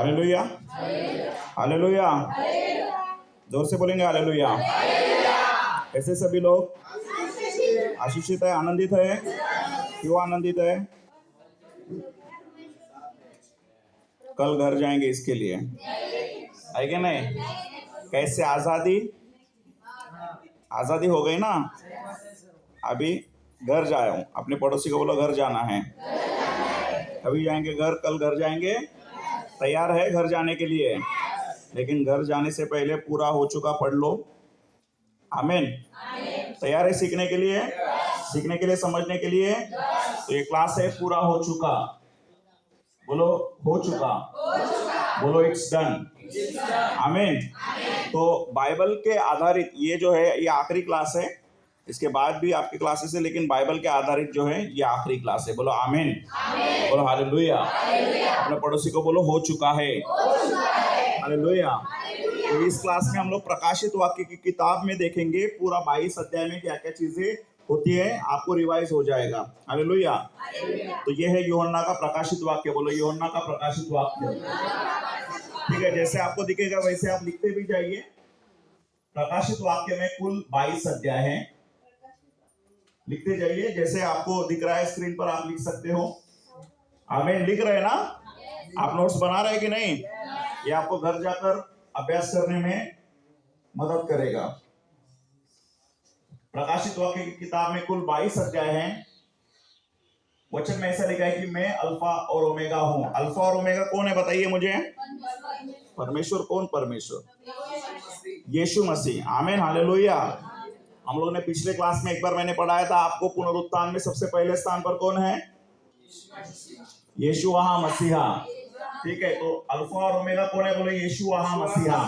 Hallelujah, hallelujah, जोर से बोलेंगे हालेलुया। ऐसे सभी लोग आशीषित है, आनंदित है। क्यों आनंदित है? कल घर जाएंगे इसके लिए, है क्या नहीं? कैसे आजादी आजादी हो गई ना। अभी घर जाया हूं, अपने पड़ोसी को बोलो घर जाना है। कभी जाएंगे घर? कल घर जाएंगे। तैयार है घर जाने के लिए? लेकिन घर जाने से पहले पूरा हो चुका पढ़ लो। आमीन। तैयार है सीखने के लिए? सीखने के लिए, समझने के लिए। तो ये क्लास है पूरा हो चुका। बोलो हो चुका। बोलो इट्स डन। आमीन। तो बाइबल के आधारित ये जो है ये आखिरी क्लास है। इसके बाद भी आपकी क्लासेस है, लेकिन बाइबल के आधारित जो है ये आखिरी क्लास है। बोलो आमीन। बोलो हालेलुया। अपने पड़ोसी को बोलो हो चुका है। हालेलुया। तो इस क्लास में हम लोग प्रकाशित वाक्य की किताब में देखेंगे पूरा 22 अध्याय में क्या क्या चीजें होती है, आपको रिवाइज हो जाएगा। हालेलुया। तो ये है यूहन्ना का प्रकाशित वाक्य। बोलो यूहन्ना का प्रकाशित वाक्य। ठीक है, जैसे आपको दिखेगा वैसे आप लिखते भी जाइए। प्रकाशित वाक्य में कुल 22 अध्याय हैं। लिखते जाइए, जैसे आपको दिख रहा है स्क्रीन पर आप लिख सकते हो। आमीन। लिख रहे हैं ना? आप नोट्स बना रहे हैं कि नहीं? ये आपको घर जाकर अभ्यास करने में मदद करेगा। प्रकाशित वाक्य की किताब में कुल 22 अध्याय हैं। वचन में ऐसा लिखा है कि मैं अल्फा और ओमेगा हूं। अल्फा और ओमेगा कौन है बताइए मुझे? परमेश्वर। कौन परमेश्वर? यीशु मसीह। आमीन। हालेलुया। हम लोगों ने पिछले क्लास में एक बार मैंने पढ़ाया था आपको, पुनरुत्थान में सबसे पहले स्थान पर कौन है? यीशु वहां मसीहा। ठीक है, तो अल्फा और ओमेगा कौन है? बोले यीशु वहां मसीहा।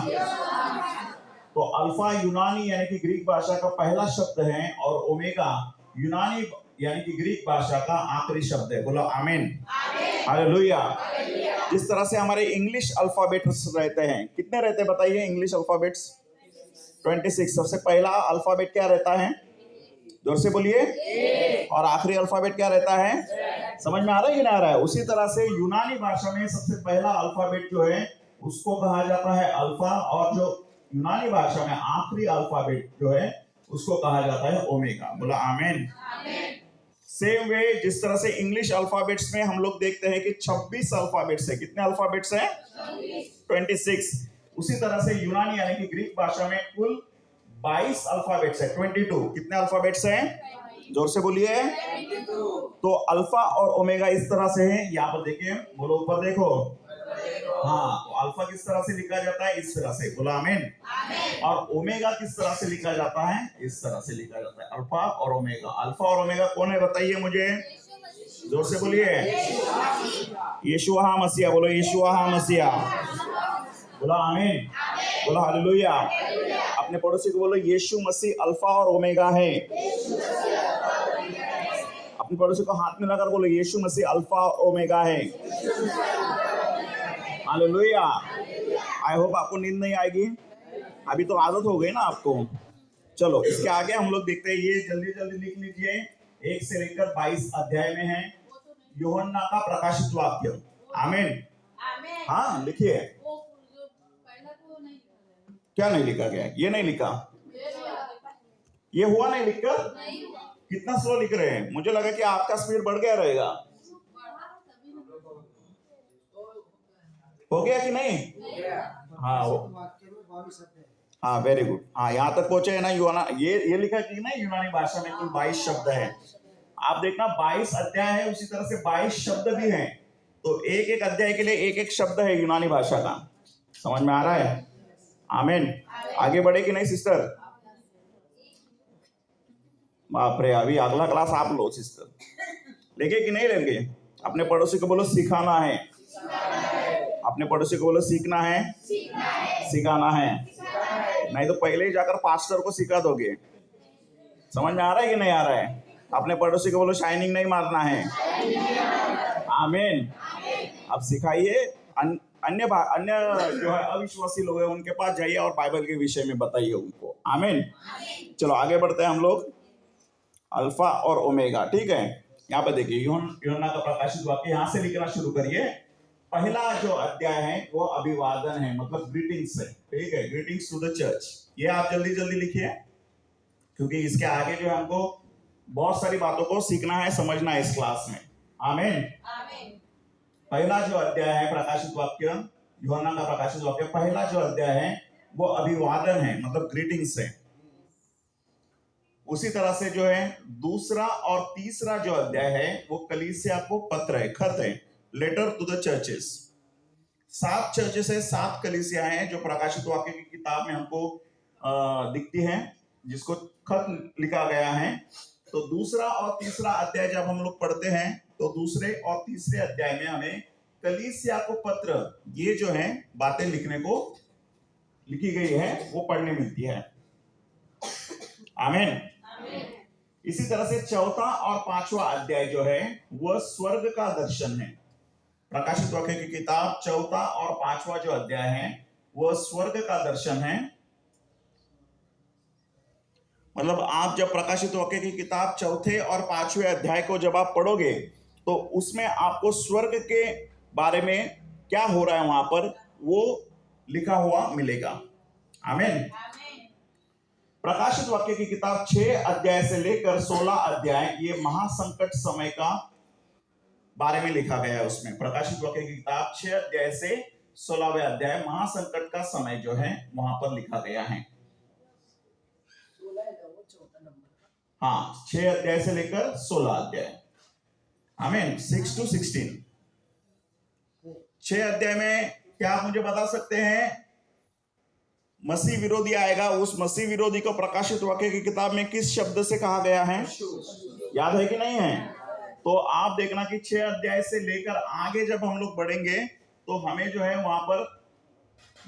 तो अल्फा यूनानी यानी कि ग्रीक भाषा का पहला शब्द है, और ओमेगा यूनानी यानी कि ग्रीक भाषा का आखिरी शब्द है। बोलो आमीन। हालेलुया। जिस तरह से हमारे इंग्लिश अल्फाबेट्स रहते हैं, कितने रहते हैं बताइए इंग्लिश अल्फाबेट्स? 26। सबसे पहला अल्फाबेट क्या रहता है? जोर से बोलिए। और आखिरी अल्फाबेट क्या रहता है? समझ में आ रहा है कि नहीं आ रहा है? उसी तरह से यूनानी भाषा में सबसे पहला अल्फाबेट जो है उसको कहा जाता है अल्फा, और जो यूनानी भाषा में आखिरी अल्फाबेट जो है उसको कहा जाता है ओमेगा। बोला आमीन। सेम वे जिस तरह से इंग्लिश अल्फाबेट्स में हम लोग देखते हैं कि 26 अल्फाबेट्स है। कितने अल्फाबेट्स है? 26। उसी तरह से यूनानी यानी कि ग्रीक भाषा में कुल 22 अल्फाबेट्स है। 22। कितने अल्फाबेट्स हैं? जोर से बोलिए। तो अल्फा और ओमेगा इस तरह से है। यहाँ पर देखिए, बोलो ऊपर देखो। हाँ, तो अल्फा किस तरह से लिखा जाता है? इस तरह से। बोला आमीन। और ओमेगा किस तरह से लिखा जाता है? इस तरह से लिखा जाता है, अल्फा और ओमेगा। अल्फा और ओमेगा कौन है बताइए मुझे? जोर से बोलिए। यीशुआ मसीहा। बोलो यीशुआ मसीहा। बोला आमीन। बोला हालेलुया। अपने पड़ोसी को बोलो यीशु मसीह अल्फा और ओमेगा है। अपने पड़ोसी को हाथ में लगाकर बोलो यीशु मसीह अल्फा और ओमेगा है। हालेलुया। आई होप आपको नींद नहीं आएगी। अभी तो आदत हो गई ना आपको। चलो इसके आगे हम लोग देखते हैं। ये जल्दी जल्दी लिख लीजिए। 1 से लेकर 22 अध्याय में है यूहन्ना का प्रकाशित वाक्य। आमीन। हाँ लिखिए। क्या नहीं लिखा गया? ये नहीं लिखा, ये हुआ नहीं लिखकर। कितना स्लो लिख रहे हैं? मुझे लगा कि आपका स्पीड बढ़ गया रहेगा। हो गया कि नहीं? हाँ वेरी गुड। हाँ यहाँ तक पहुंचे है ना यूना। ये लिखा कि ना यूनानी भाषा में कुल 22 शब्द है। आप देखना 22 अध्याय है, उसी तरह से 22 शब्द भी हैं। तो एक एक अध्याय के लिए एक एक शब्द है यूनानी भाषा का। समझ में आ रहा है? आमीन। आगे बढ़े कि नहीं सिस्टर? बाप रे, अभी अगला क्लास आप लो सिस्टर। लेंगे कि नहीं लेंगे? अपने पड़ोसी को बोलो सिखाना है। अपने पड़ोसी को बोलो सीखना है, सिखाना है। नहीं तो पहले ही जाकर पास्टर को सिखा दोगे। समझ में आ रहा है कि नहीं आ रहा है? अपने पड़ोसी को बोलो शाइनिंग नहीं मारना है। आमीन। अब सिखाइए। अन्य जो है अविश्वासी लोग हैं उनके पास जाइए और बाइबल के विषय में बताइए उनको। आमीन। चलो आगे बढ़ते हैं हम लोग। अल्फा और ओमेगा। ठीक है, यहाँ पे देखिए यूहन्ना का प्रकाशित वाक्य। यहाँ से लिखना शुरू करिए। पहला जो अध्याय है वो अभिवादन है, मतलब ग्रीटिंग्स है। ठीक है, ग्रीटिंग्स टू द चर्च। ये आप जल्दी जल्दी लिखिए, क्योंकि इसके आगे जो है हमको बहुत सारी बातों को सीखना है, समझना है इस क्लास में। आमीन। पहला जो अध्याय है प्रकाशित वाक्य, यूहन्ना का प्रकाशित वाक्य, पहला जो अध्याय है वो अभिवादन है, मतलब ग्रीटिंग्स है। उसी तरह से जो है दूसरा और तीसरा जो अध्याय है वो कलीसिया को पत्र है, खत है, letter to the churches. 7 churches है, 7 कलीसिया हैं जो प्रकाशित वाक्य की किताब में हमको दिखती हैं, जिसको खत लिखा गया है। तो दूसरा और तीसरा अध्याय जब हम लोग पढ़ते हैं तो दूसरे और तीसरे अध्याय में हमें कलीसिया को पत्र, ये जो है बातें लिखने को लिखी गई है, वो पढ़ने मिलती है। आमीन। इसी तरह से चौथा और पांचवा अध्याय जो है वह स्वर्ग का दर्शन है। प्रकाशित वाक्य की किताब चौथा और पांचवा जो अध्याय है वह स्वर्ग का दर्शन है। मतलब आप जब प्रकाशित वाक्य की किताब चौथे और पांचवें अध्याय को जब आप पढ़ोगे तो उसमें आपको स्वर्ग के बारे में क्या हो रहा है वहां पर वो लिखा हुआ मिलेगा। आमीन। प्रकाशित वाक्य की किताब 6 अध्याय से लेकर 16 अध्याय ये महासंकट समय का बारे में लिखा गया है। उसमें प्रकाशित वाक्य की किताब 6 अध्याय से 16वें अध्याय महासंकट का समय जो है वहां पर लिखा गया है। हाँ, 6 अध्याय से लेकर 16 अध्याय। आमीन। 6 to 16। 6 अध्याय में क्या आप मुझे बता सकते हैं? मसीह विरोधी आएगा, उस मसीह विरोधी को प्रकाशित वाक्य की किताब में किस शब्द से कहा गया है? याद है कि नहीं है? तो आप देखना कि 6 अध्याय से लेकर आगे जब हम लोग बढ़ेंगे तो हमें जो है वहां पर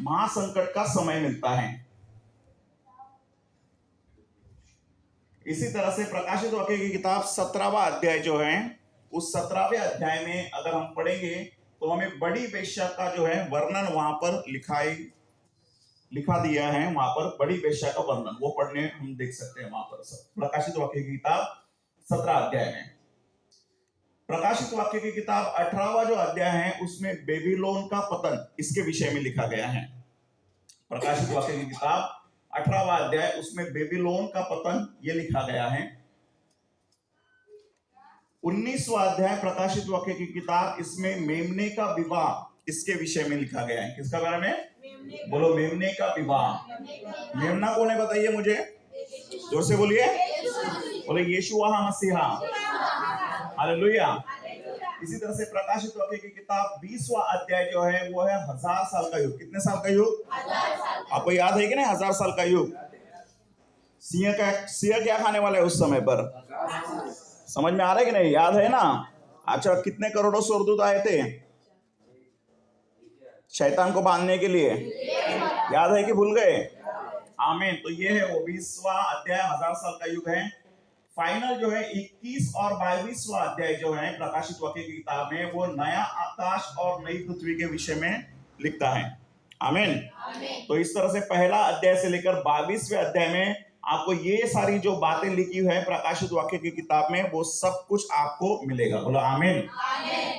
महासंकट का समय मिलता है। इसी तरह से प्रकाशित वाक्य की किताब 17वां अध्याय जो है, उस 17वें अध्याय में अगर हम पढ़ेंगे तो हमें बड़ी वेश्या का जो है वर्णन वहां पर लिखा दिया है। वहां पर बड़ी वेश्या का वर्णन वो पढ़ने हम देख सकते हैं वहां पर प्रकाशित वाक्य की किताब 17 अध्याय में। प्रकाशित वाक्य की किताब 18वां जो अध्याय है उसमें बेबीलोन का पतन इसके विषय में लिखा गया है। प्रकाशित वाक्य की किताब 18वां अध्याय उसमें बेबीलोन का पतन ये लिखा गया है। 19वां अध्याय प्रकाशित वाक्य की किताब, इसमें मेमने का विवाह इसके विषय में लिखा गया है। किसका बारे में? बोलो, मेमने का विवाह। मेमना कौन है बताइए मुझे, जोर से बोलिए। बोले यीशु मसीहा। हालेलुया। इसी तरह से प्रकाशित वाक्य की किताब 20वां अध्याय जो है वो है 1000 साल का युग। कितने साल का युग? आपको याद है कि नहीं? 1000 साल का युग। सिंह क्या खाने वाला है उस समय पर? समझ में आ रहा है कि नहीं? याद है ना? अच्छा, कितने करोड़ों स्वर्गदूत आए थे शैतान को बांधने के लिए? याद है कि भूल गए? आमीन। तो ये है वो 20वां अध्याय, 1000 साल का युग है। फाइनल जो है 21 और 22वां अध्याय जो है प्रकाशित वाक्य की किताब में वो नया आकाश और नई पृथ्वी के विषय में लिखता है। आमीन। तो इस तरह से पहला अध्याय से लेकर 22वें अध्याय में आपको ये सारी जो बातें लिखी है प्रकाशित वाक्य की किताब में वो सब कुछ आपको मिलेगा। बोलो आमीन।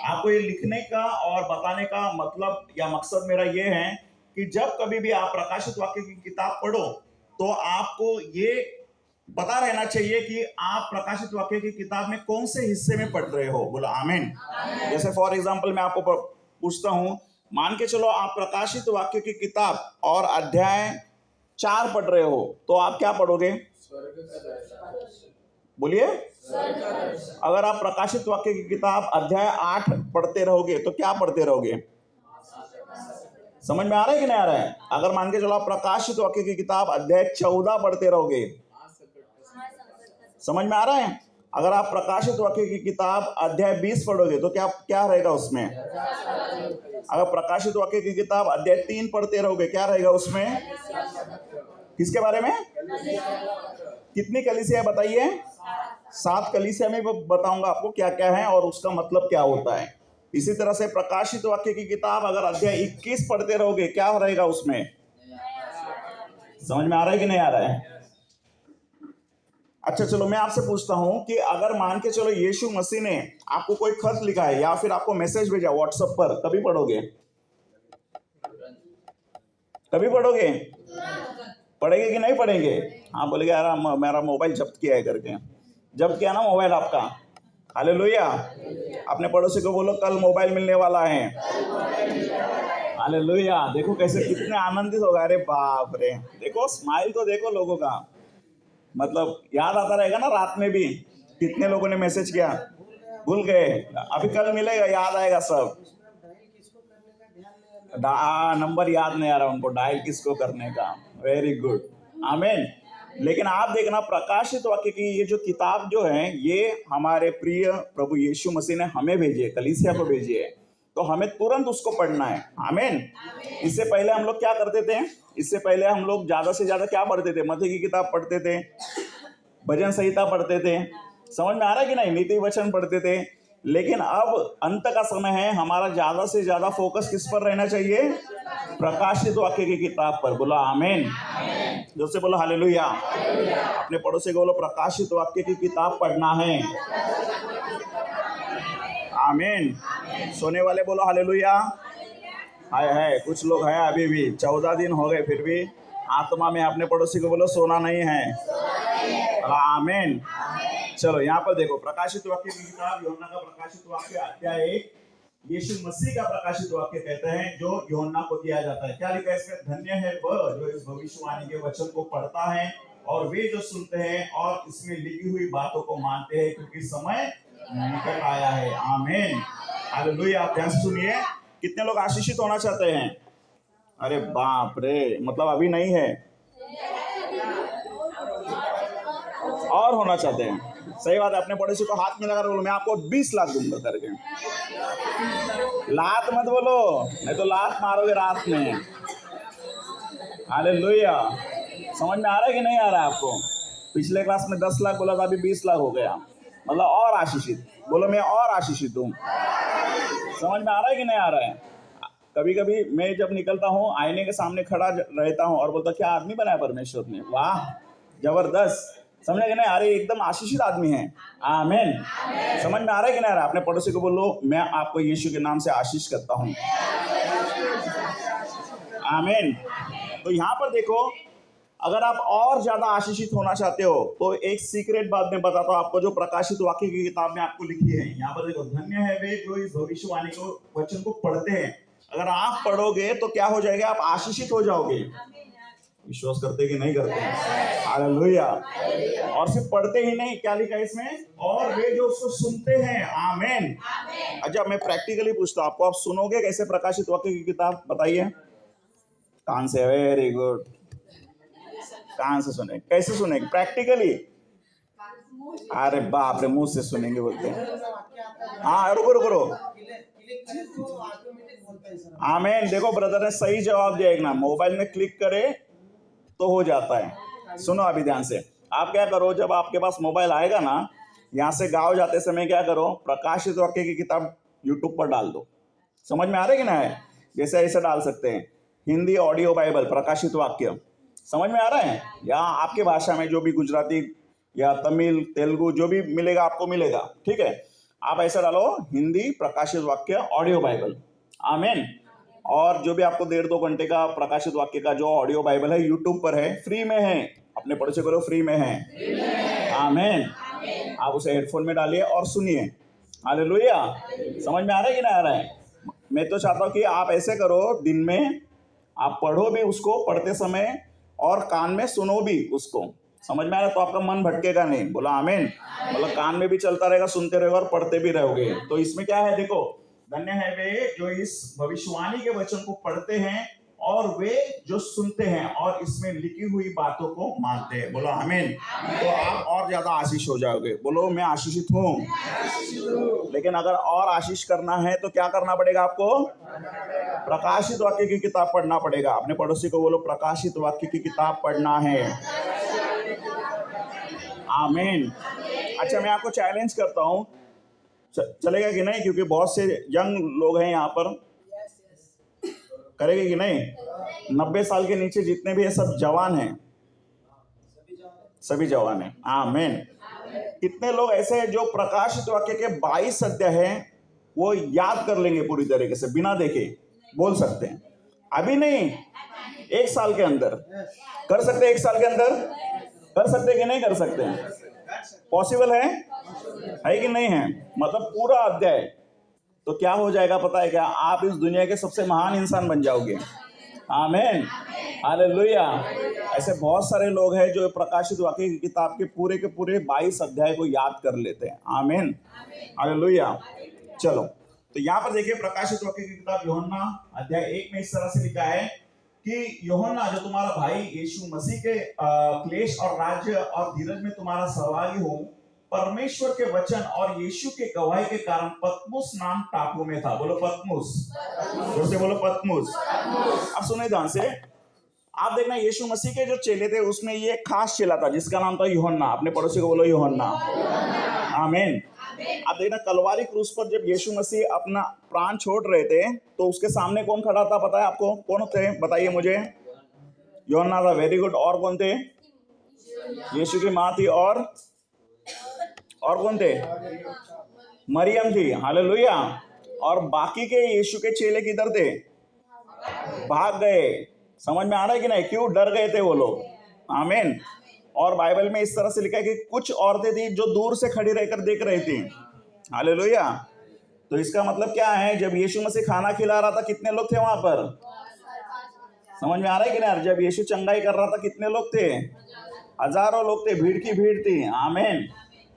आपको ये लिखने का और बताने का मतलब या मकसद मेरा ये है कि जब कभी भी आप प्रकाशित वाक्य की किताब पढ़ो तो आपको ये पता रहना चाहिए कि आप प्रकाशित वाक्य की किताब में कौन से हिस्से में पढ़ रहे हो। बोलो आमीन। जैसे फॉर एग्जांपल मैं आपको पूछता हूं, मान के चलो आप प्रकाशित वाक्य की किताब और अध्याय 4 पढ़ रहे हो तो आप क्या पढ़ोगे? बोलिए। अगर आप प्रकाशित वाक्य की किताब अध्याय 8 पढ़ते रहोगे तो क्या पढ़ते रहोगे? समझ में आ रहा है कि नहीं आ रहा है? अगर मान के चलो आप प्रकाशित वाक्य की किताब अध्याय 14 पढ़ते रहोगे, समझ में आ रहा है? अगर आप प्रकाशित वाक्य की किताब अध्याय 20 पढ़ोगे तो क्या रहेगा उसमें? अगर प्रकाशित वाक्य की किताब अध्याय 3 पढ़ते रहोगे क्या रहेगा उसमें? किसके बारे में? कितनी कलीसिया बताइए? 7 कलीसिया में बताऊंगा आपको क्या क्या है और उसका मतलब क्या होता है। इसी तरह से प्रकाशित वाक्य की किताब अगर अध्याय 21 पढ़ते रहोगे क्या रहेगा उसमें? समझ में आ रहा है कि नहीं आ रहा है? अच्छा चलो मैं आपसे पूछता हूं कि अगर मान के चलो यीशु मसीह ने आपको कोई खत लिखा है या फिर आपको मैसेज भेजा व्हाट्सएप पर, कभी पढ़ोगे? कभी पढ़ोगे? पढ़ेंगे कि नहीं पढ़ेंगे? हाँ बोलेगे यार मेरा मोबाइल जब्त किया है करके। जब्त किया ना मोबाइल आपका? हालेलुया। अपने पड़ोसी को बोलो कल मोबाइल मिलने वाला है। हालेलुया। देखो कैसे कितने आनंदित हो गए। अरे बाप रे, देखो स्माइल तो देखो लोगों का, मतलब याद आता रहेगा ना। रात में भी कितने लोगों ने मैसेज किया, भूल गए, अभी कल मिलेगा, याद आएगा सब। नंबर याद नहीं आ रहा उनको, डायल किसको करने का। वेरी गुड, आमीन। लेकिन आप देखना प्रकाशित वाक्य की ये जो किताब जो है, ये हमारे प्रिय प्रभु यीशु मसीह ने हमें भेजी है, कलीसिया को भेजी है, तो हमें तुरंत उसको पढ़ना है। आमीन। इससे पहले हम लोग क्या करते थे? इससे पहले हम लोग ज्यादा से ज्यादा क्या पढ़ते थे? मत्ती की किताब पढ़ते थे, भजन संहिता पढ़ते थे, समझ में आ रहा है कि नहीं, नीति वचन पढ़ते थे। लेकिन अब अंत का समय है, हमारा ज्यादा से ज्यादा फोकस किस पर रहना चाहिए? प्रकाशित वाक्य की किताब पर। बोलो आमीन। जो से बोलो हालेलुया। अपने पड़ोसी को बोलो प्रकाशित वाक्य की किताब पढ़ना है। आमीन। सोने वाले बोलो हालेलुया। है कुछ लोग हैं अभी भी 14 दिन हो गए फिर भी आत्मा में। अपने पड़ोसी को बोलो सोना नहीं है। आमीन। चलो यहाँ पर देखो, प्रकाशित वाक्य की किताब यूहन्ना का प्रकाशित वाक्य अध्याय 1, यीशु मसीह का प्रकाशित वाक्य कहते हैं जो यूहन्ना को दिया जाता है। क्या लिखा है इसमें? धन्य है वह जो इस भविष्यवाणी के वचन को पढ़ता है और वे जो सुनते हैं और इसमें लिखी हुई बातों को मानते हैं, क्योंकि समय निकट आया है। आमीन। हालेलुया। आप ध्यान से सुनिए, कितने लोग आशीषित होना चाहते हैं? अरे बाप रे, मतलब अभी नहीं है और होना चाहते हैं। सही बात है। अपने पड़ोसी को हाथ में लगाकर बोलो मैं आपको 20 लाख दूंगा करके। लात मत बोलो, नहीं तो लात मारोगे रात में। हालेलुया। समझ में आ रहा है कि नहीं आ रहा है आपको? पिछले क्लास में 10 लाख बोला था, अभी 20 लाख हो गया, मतलब और आशीषित। बोलो मैं और आशीषित हूँ। समझ में आ रहा है कि नहीं आ रहा है? कभी कभी मैं जब निकलता हूँ आईने के सामने खड़ा रहता हूँ और बोलता क्या आदमी बनाया परमेश्वर ने, वाह जबरदस्त। समझे कि नहीं? अरे एकदम आशीषित आदमी है। आमीन। समझ में आ रहा है कि नहीं आ रहा? अपने पड़ोसी को बोलो मैं आपको यीशु के नाम से आशीष करता हूँ। आमीन। तो यहाँ पर देखो, अगर आप और ज्यादा आशीषित होना चाहते हो तो एक सीक्रेट बात मैं बताता हूँ आपको, जो प्रकाशित वाक्य की किताब में आपको लिखी है। यहाँ पर देखो, धन्य है वे जो इस भविष्यवाणी को वचन को पढ़ते हैं। अगर आप पढ़ोगे तो क्या हो जाएगा? आप आशीषित हो जाओगे। विश्वास करते कि नहीं करते? हालेलुया। और सिर्फ पढ़ते ही नहीं, क्या लिखा है इसमें? और वे जो उसको सुनते हैं। आमीन। अच्छा मैं प्रैक्टिकली पूछता हूँ आपको, आप सुनोगे कैसे प्रकाशित वाक्य की किताब? बताइए। कान से? Very good. कान से सुने? कैसे सुनेंगे प्रैक्टिकली? अरे बाप रे, मुंह से सुनेंगे बोलते हैं। हाँ रुको रुको रुको। आमीन। देखो ब्रदर ने सही जवाब दिया। एक ना मोबाइल में क्लिक करे तो हो जाता है। सुनो अभी ध्यान से, आप क्या करो, जब आपके पास मोबाइल आएगा ना, यहाँ से गाँव जाते समय क्या करो, प्रकाशित वाक्य की किताब यूट्यूब पर डाल दो। समझ में आ रहा है कि ना? है जैसे ऐसे डाल सकते हैं, हिंदी ऑडियो बाइबल प्रकाशित वाक्य। समझ में आ रहा है? या आपके भाषा में जो भी, गुजराती या तमिल तेलुगु जो भी मिलेगा आपको मिलेगा, ठीक है। आप ऐसा डालो हिंदी प्रकाशित वाक्य ऑडियो बाइबल। आमीन। और जो भी आपको 1.5-2 घंटे का प्रकाशित वाक्य का जो ऑडियो बाइबल है यूट्यूब पर है, फ्री में है। अपने पड़ोसी करो फ्री में है। आमीन। आप उसे हेडफोन में डालिए और सुनिए। हालेलुया। समझ में आ रहा है कि नहीं आ रहा है? मैं तो चाहता हूँ कि आप ऐसे करो, दिन में आप पढ़ो भी उसको पढ़ते समय और कान में सुनो भी उसको। समझ में आ रहा है? तो आपका मन भटकेगा नहीं। बोला आमीन। मतलब कान में भी चलता रहेगा, सुनते रहोगे और पढ़ते भी रहोगे। तो इसमें क्या है देखो, धन्य है वे जो इस भविष्यवाणी के वचन को पढ़ते हैं और वे जो सुनते हैं और इसमें लिखी हुई बातों को मानते हैं। बोलो आमीन। तो आप और ज्यादा आशीष हो जाओगे। बोलो मैं आशीषित हूँ। लेकिन अगर और आशीष करना है तो क्या करना पड़ेगा आपको? प्रकाशित वाक्य की किताब पढ़ना पड़ेगा। अपने पड़ोसी को बोलो प्रकाशित वाक्य की किताब पढ़ना है। आमीन। अच्छा मैं आपको चैलेंज करता हूँ, चलेगा कि नहीं? क्योंकि बहुत से यंग लोग हैं यहाँ पर, करेंगे कि नहीं? 90 साल के नीचे जितने भी है सब जवान हैं, सभी जवान हैं। आमीन। कितने लोग ऐसे हैं जो प्रकाशित वाक्य के 22 अध्याय हैं वो याद कर लेंगे पूरी तरीके से बिना देखे, बोल सकते हैं? अभी नहीं, 1 साल के अंदर कर सकते हैं। 1 साल के अंदर कर सकते हैं कि नहीं कर सकते हैं? पॉसिबल है कि नहीं है? मतलब पूरा अध्याय। तो क्या हो जाएगा पता है क्या? आप इस दुनिया के सबसे महान इंसान बन जाओगे। आमीन, हालेलुया। ऐसे बहुत सारे लोग हैं जो प्रकाशित वाक्य की किताब के पूरे 22 अध्याय को याद कर लेते हैं। आमीन, हालेलुया। चलो, तो यहाँ पर देखिए प्रकाशित वाक्य की किताब यूहन्ना अध्याय 1 में इस तरह से लिखा है कि यूहन्ना जो तुम्हारा भाई यीशु मसीह के क्लेश और राज्य और धीरज में तुम्हारा सहभागी हो, परमेश्वर के वचन और यीशु के गवाही के कारण पतमुस नाम टापू में था। बोलो पतमुस, जोर से बोलो पतमुस। अब सुने ध्यान से, आप देखना यीशु मसीह के जो चेले थे उसमें ये खास चेला था जिसका नाम था यूहन्ना। अपने पड़ोसी को बोलो यूहन्ना। आमीन। आप देखना कलवारी क्रूस पर जब यीशु मसीह अपना प्राण छोड़ रहे थे तो उसके सामने कौन खड़ा था पता है आपको? कौन थे बताइए मुझे? यूहन्ना था। Very good. और कौन थे? यीशु की माँ थी। और कौन थे? मरियम थी। हालेलुया। और बाकी के यीशु के चेले किधर थे? भाग गए। समझ में आ रहा है कि नहीं? क्यों डर गए थे वो लोग? आमीन। और बाइबल में इस तरह से लिखा है कि कुछ औरतें थी जो दूर से खड़ी रहकर देख रही थी। हालेलुया। तो इसका मतलब क्या है? जब यीशु मसीह खाना खिला रहा था कितने लोग थे वहां पर? समझ में आ रहा है कि नहीं? जब यीशु चंगाई कर रहा था कितने लोग थे? हजारों लोग थे, भीड़ की भीड़ थी। आमीन।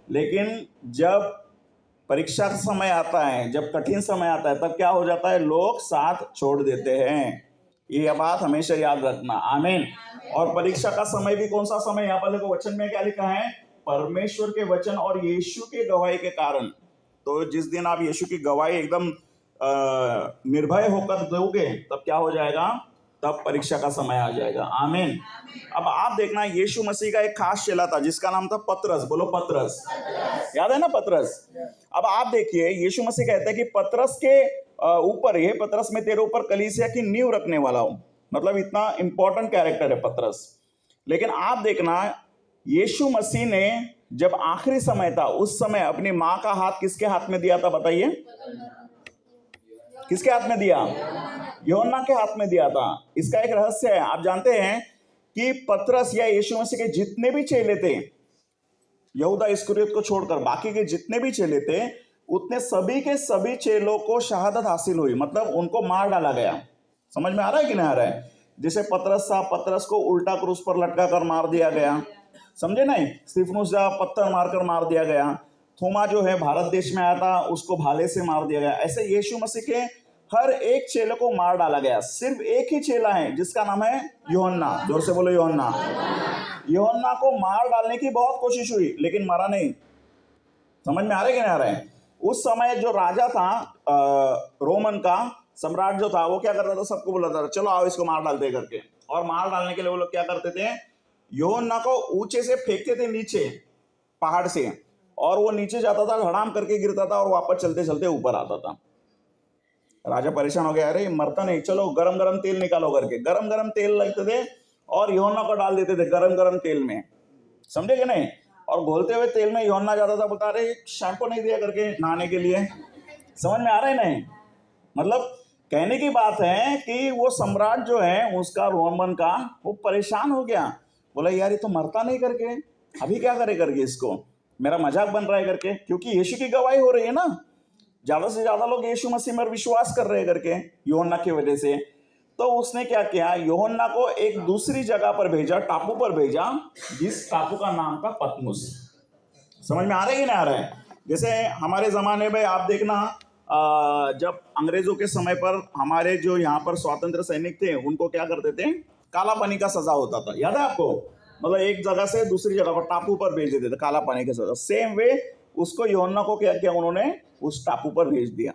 लेकिन जब परीक्षा का समय आता है, जब कठिन समय आता है, तब क्या हो जाता है? लोग साथ छोड़ देते हैं। ये बात हमेशा याद रखना। आमीन। और परीक्षा का समय भी कौन सा समय? यहाँ पर देखो वचन में क्या लिखा है? परमेश्वर के वचन और यीशु के गवाही के कारण। तो जिस दिन आप यीशु की गवाही एकदम निर्भय होकर दोगे तब क्या हो जाएगा? तब परीक्षा का समय आ जाएगा। आमीन। अब आप देखना यीशु मसीह का एक खास चेला था जिसका नाम था पतरस। बोलो पतरस। याद है ना पतरस? अब आप देखिए यीशु मसीह कहते हैं कि पतरस के ऊपर, ये पतरस में तेरे ऊपर कलीसिया की नींव रखने वाला हूं। मतलब इतना इंपॉर्टेंट कैरेक्टर है पतरस। लेकिन आप देखना यीशु मसीह ने जब आखिरी समय था उस समय अपनी मां का हाथ किसके हाथ में दिया था बताइए? किसके हाथ में दिया? यूहन्ना के हाथ में दिया था। इसका एक रहस्य है। आप जानते हैं कि पतरस या यीशु मसीह के जितने भी चेले थे, यहूदा इस्करियोत को छोड़कर बाकी के जितने भी चेले थे, उतने सभी के सभी चेलों को शहादत हासिल हुई। मतलब उनको मार डाला गया। समझ में आ रहा है कि नहीं आ रहा है? जैसे पतरस था, पतरस को उल्टा क्रूस पर लटका कर मार दिया गया। समझे नहीं? स्तिफनुस जा पत्थर मारकर मार दिया गया। थोमा जो है भारत देश में आया था, उसको भाले से मार दिया गया। ऐसे यीशु मसीह के हर एक चेले को मार डाला गया। सिर्फ एक ही चेला है जिसका नाम है यूहन्ना। जोर से बोलो यूहन्ना। यूहन्ना को मार डालने की बहुत कोशिश हुई लेकिन मरा नहीं। समझ में आ रहा है कि नहीं आ रहा है? उस समय जो राजा था रोमन का सम्राट जो था, वो क्या करता था? सबको बोलता था चलो आओ इसको मार डालते करके। और मार डालने के लिए वो लोग क्या करते थे? यूहन्ना को ऊंचे से फेंकते थे नीचे पहाड़ से, और वो नीचे जाता था, धड़ाम करके गिरता था और वापस चलते चलते ऊपर आता था। राजा परेशान हो गया, अरे मरता नहीं, चलो गरम गरम तेल निकालो करके गरम गरम तेल लगते थे और यूहन्ना को डाल देते थे गरम गरम तेल में। समझे कि नहीं? और घोलते हुए तेल में यूहन्ना जाता था, बता रहे शैम्पू नहीं दिया करके नहाने के लिए। समझ में आ रहा है नहीं? मतलब कहने की बात है कि वो सम्राट जो है उसका रोमन का, वो परेशान हो गया। बोला यार ये तो मरता नहीं करके, अभी क्या करे करके, इसको मेरा मजाक बन रहा है करके। क्योंकि यीशु की गवाही हो रही है ना, ज्यादा से ज्यादा लोग यीशु मसीह में विश्वास कर रहे हैं करके यूहन्ना की वजह से। तो उसने क्या किया? यूहन्ना को एक दूसरी जगह पर भेजा, टापू पर भेजा, जिस टापू का नाम था पतमुस। समझ में आ रहा है कि नहीं आ रहा है? जैसे हमारे जमाने में आप देखना, जब अंग्रेजों के समय पर हमारे जो यहाँ पर स्वतंत्र सैनिक थे उनको क्या करते थे? काला पानी का सजा होता था। याद है आपको? मतलब एक जगह से दूसरी जगह पर टापू पर भेज देते थे काला पानी का सजा। सेम वे उसको यूहन्ना को क्या किया उन्होंने? उस टापू पर भेज दिया।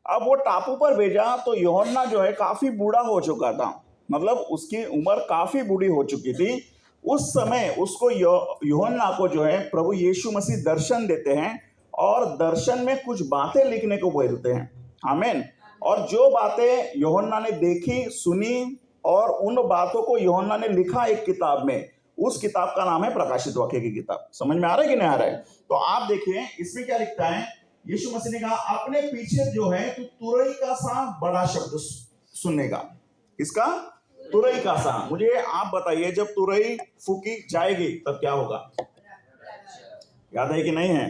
अब वो टापू पर भेजा तो यूहन्ना जो है काफी बूढ़ा हो चुका था। मतलब उसकी उम्र काफी बूढ़ी हो चुकी थी। उस समय उसको यूहन्ना को जो है प्रभु यीशु मसीह दर्शन देते हैं और दर्शन में कुछ बातें लिखने को बोलते हैं। आमीन। और जो बातें यूहन्ना ने देखी, सुनी और उन बातों को यूहन्ना ने लिखा एक किताब में, उस किताब का नाम है प्रकाशित वाक्य की किताब। समझ में आ रहा है कि नहीं आ रहा है? तो आप देखिए इसमें क्या लिखता है, यीशु मसीह ने कहा अपने पीछे जो है तो तुरई का सा बड़ा शब्द सुनेगा। किसका? तुरई का सा। मुझे आप बताइए, जब तुरई फूकी जाएगी तब क्या होगा? याद है कि नहीं है?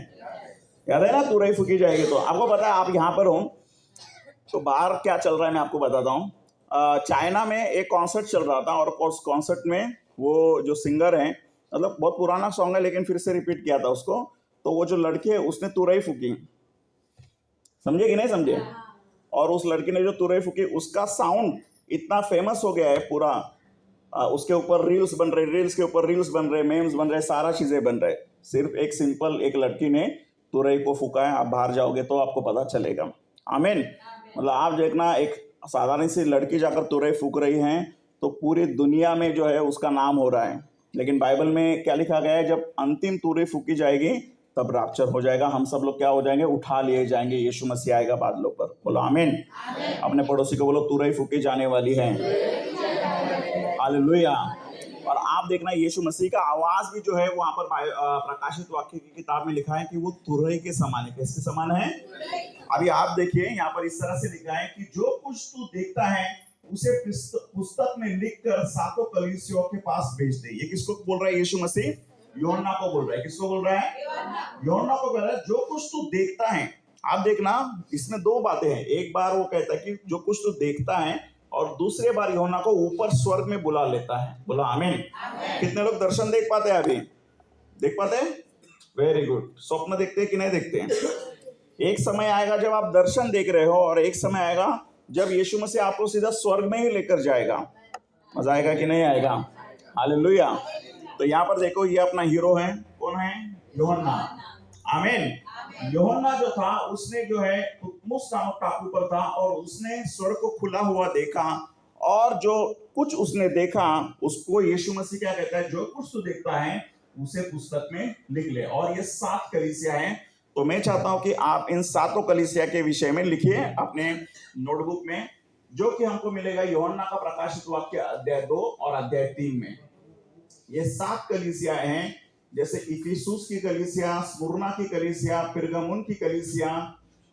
याद है ना, तुरई फूकी जाएगी। तो आपको पता है, आप यहाँ पर हो तो बाहर क्या चल रहा है मैं आपको बताता हूँ। चाइना में एक कॉन्सर्ट चल रहा था और उस कॉन्सर्ट में वो जो सिंगर है, मतलब बहुत पुराना सॉन्ग है लेकिन फिर से रिपीट किया था उसको, तो वो जो लड़की है उसने तुरई फूकी। समझे कि नहीं समझे? और उस लड़की ने जो तुरई फूकी, उसका साउंड इतना फेमस हो गया है पूरा, उसके ऊपर रील्स बन रहे, रील्स के ऊपर रील्स बन रहे, मेम्स बन रहे, सारा चीजें बन रहे। सिर्फ एक सिंपल एक लड़की ने तुरई को फूका है। आप बाहर जाओगे तो आपको पता चलेगा। आमीन। मतलब आप देखना, एक साधारण सी लड़की जाकर तुरई फूक रही है तो पूरी दुनिया में जो है उसका नाम हो रहा है। लेकिन बाइबल में क्या लिखा गया है, जब अंतिम तुरई फूकी जाएगी तब रैप्चर हो जाएगा, हम सब लोग क्या हो जाएंगे? उठा लिए जाएंगे, यीशु मसीह आएगा बादलों पर। बोलो आमीन। अपने पड़ोसी को बोलो तुरई फूकी जाने वाली है। हालेलुया। और आप देखना यीशु मसीह का आवाज भी जो है वहां पर प्रकाशित वाक्य की किताब में लिखा है कि वो तुरई के समान है। किसके समान है? अभी आप देखिए यहाँ पर इस तरह से लिखा है कि जो कुछ तू देखता है उसे पुस्तक में लिखकर सातों कलीसियों के पास भेज दे। ये किसको बोल रहा है यीशु मसीह? यूहन्ना को बोल रहा है। किसको बोल रहा है? यूहन्ना को बोल रहा है, जो कुछ तू देखता है। आप देखना इसमें दो बातें हैं। एक बार वो कहता है कि जो कुछ तू देखता है, और दूसरे बार यूहन्ना को ऊपर स्वर्ग में बुला लेता है। बोला आमीन। कितने लोग दर्शन देख पाते हैं? अभी देख पाते हैं? Very good. स्वप्न देखते हैं कि नहीं देखते हैं? एक समय आएगा जब आप दर्शन देख रहे हो, और एक समय आएगा जब यीशु मसीह आपको सीधा स्वर्ग में ही लेकर जाएगा। मजा आएगा कि नहीं आएगा? हालेलुया। तो यहाँ पर देखो, ये अपना हीरो है। कौन है? यूहन्ना। आमीन। यूहन्ना जो था उसने जो है पुतमुस नामक टापू पर था और उसने स्वर्ग को खुला हुआ देखा, और जो कुछ उसने देखा उसको यीशु मसीह क्या कहता है? जो कुछ तू देखता है उसे पुस्तक में लिख ले। और ये 7 कलीसिया हैं। तो मैं चाहता हूं कि आप इन 7 कलीसिया के विषय में लिखिए अपने नोटबुक में, जो कि हमको मिलेगा यूहन्ना का प्रकाशित वाक्य अध्याय 2 और अध्याय 3 में। ये 7 कलीसिया हैं, जैसे इफिसुस की कलीसिया, स्मुर्ना की कलीसिया, पिरगमुन की कलीसिया,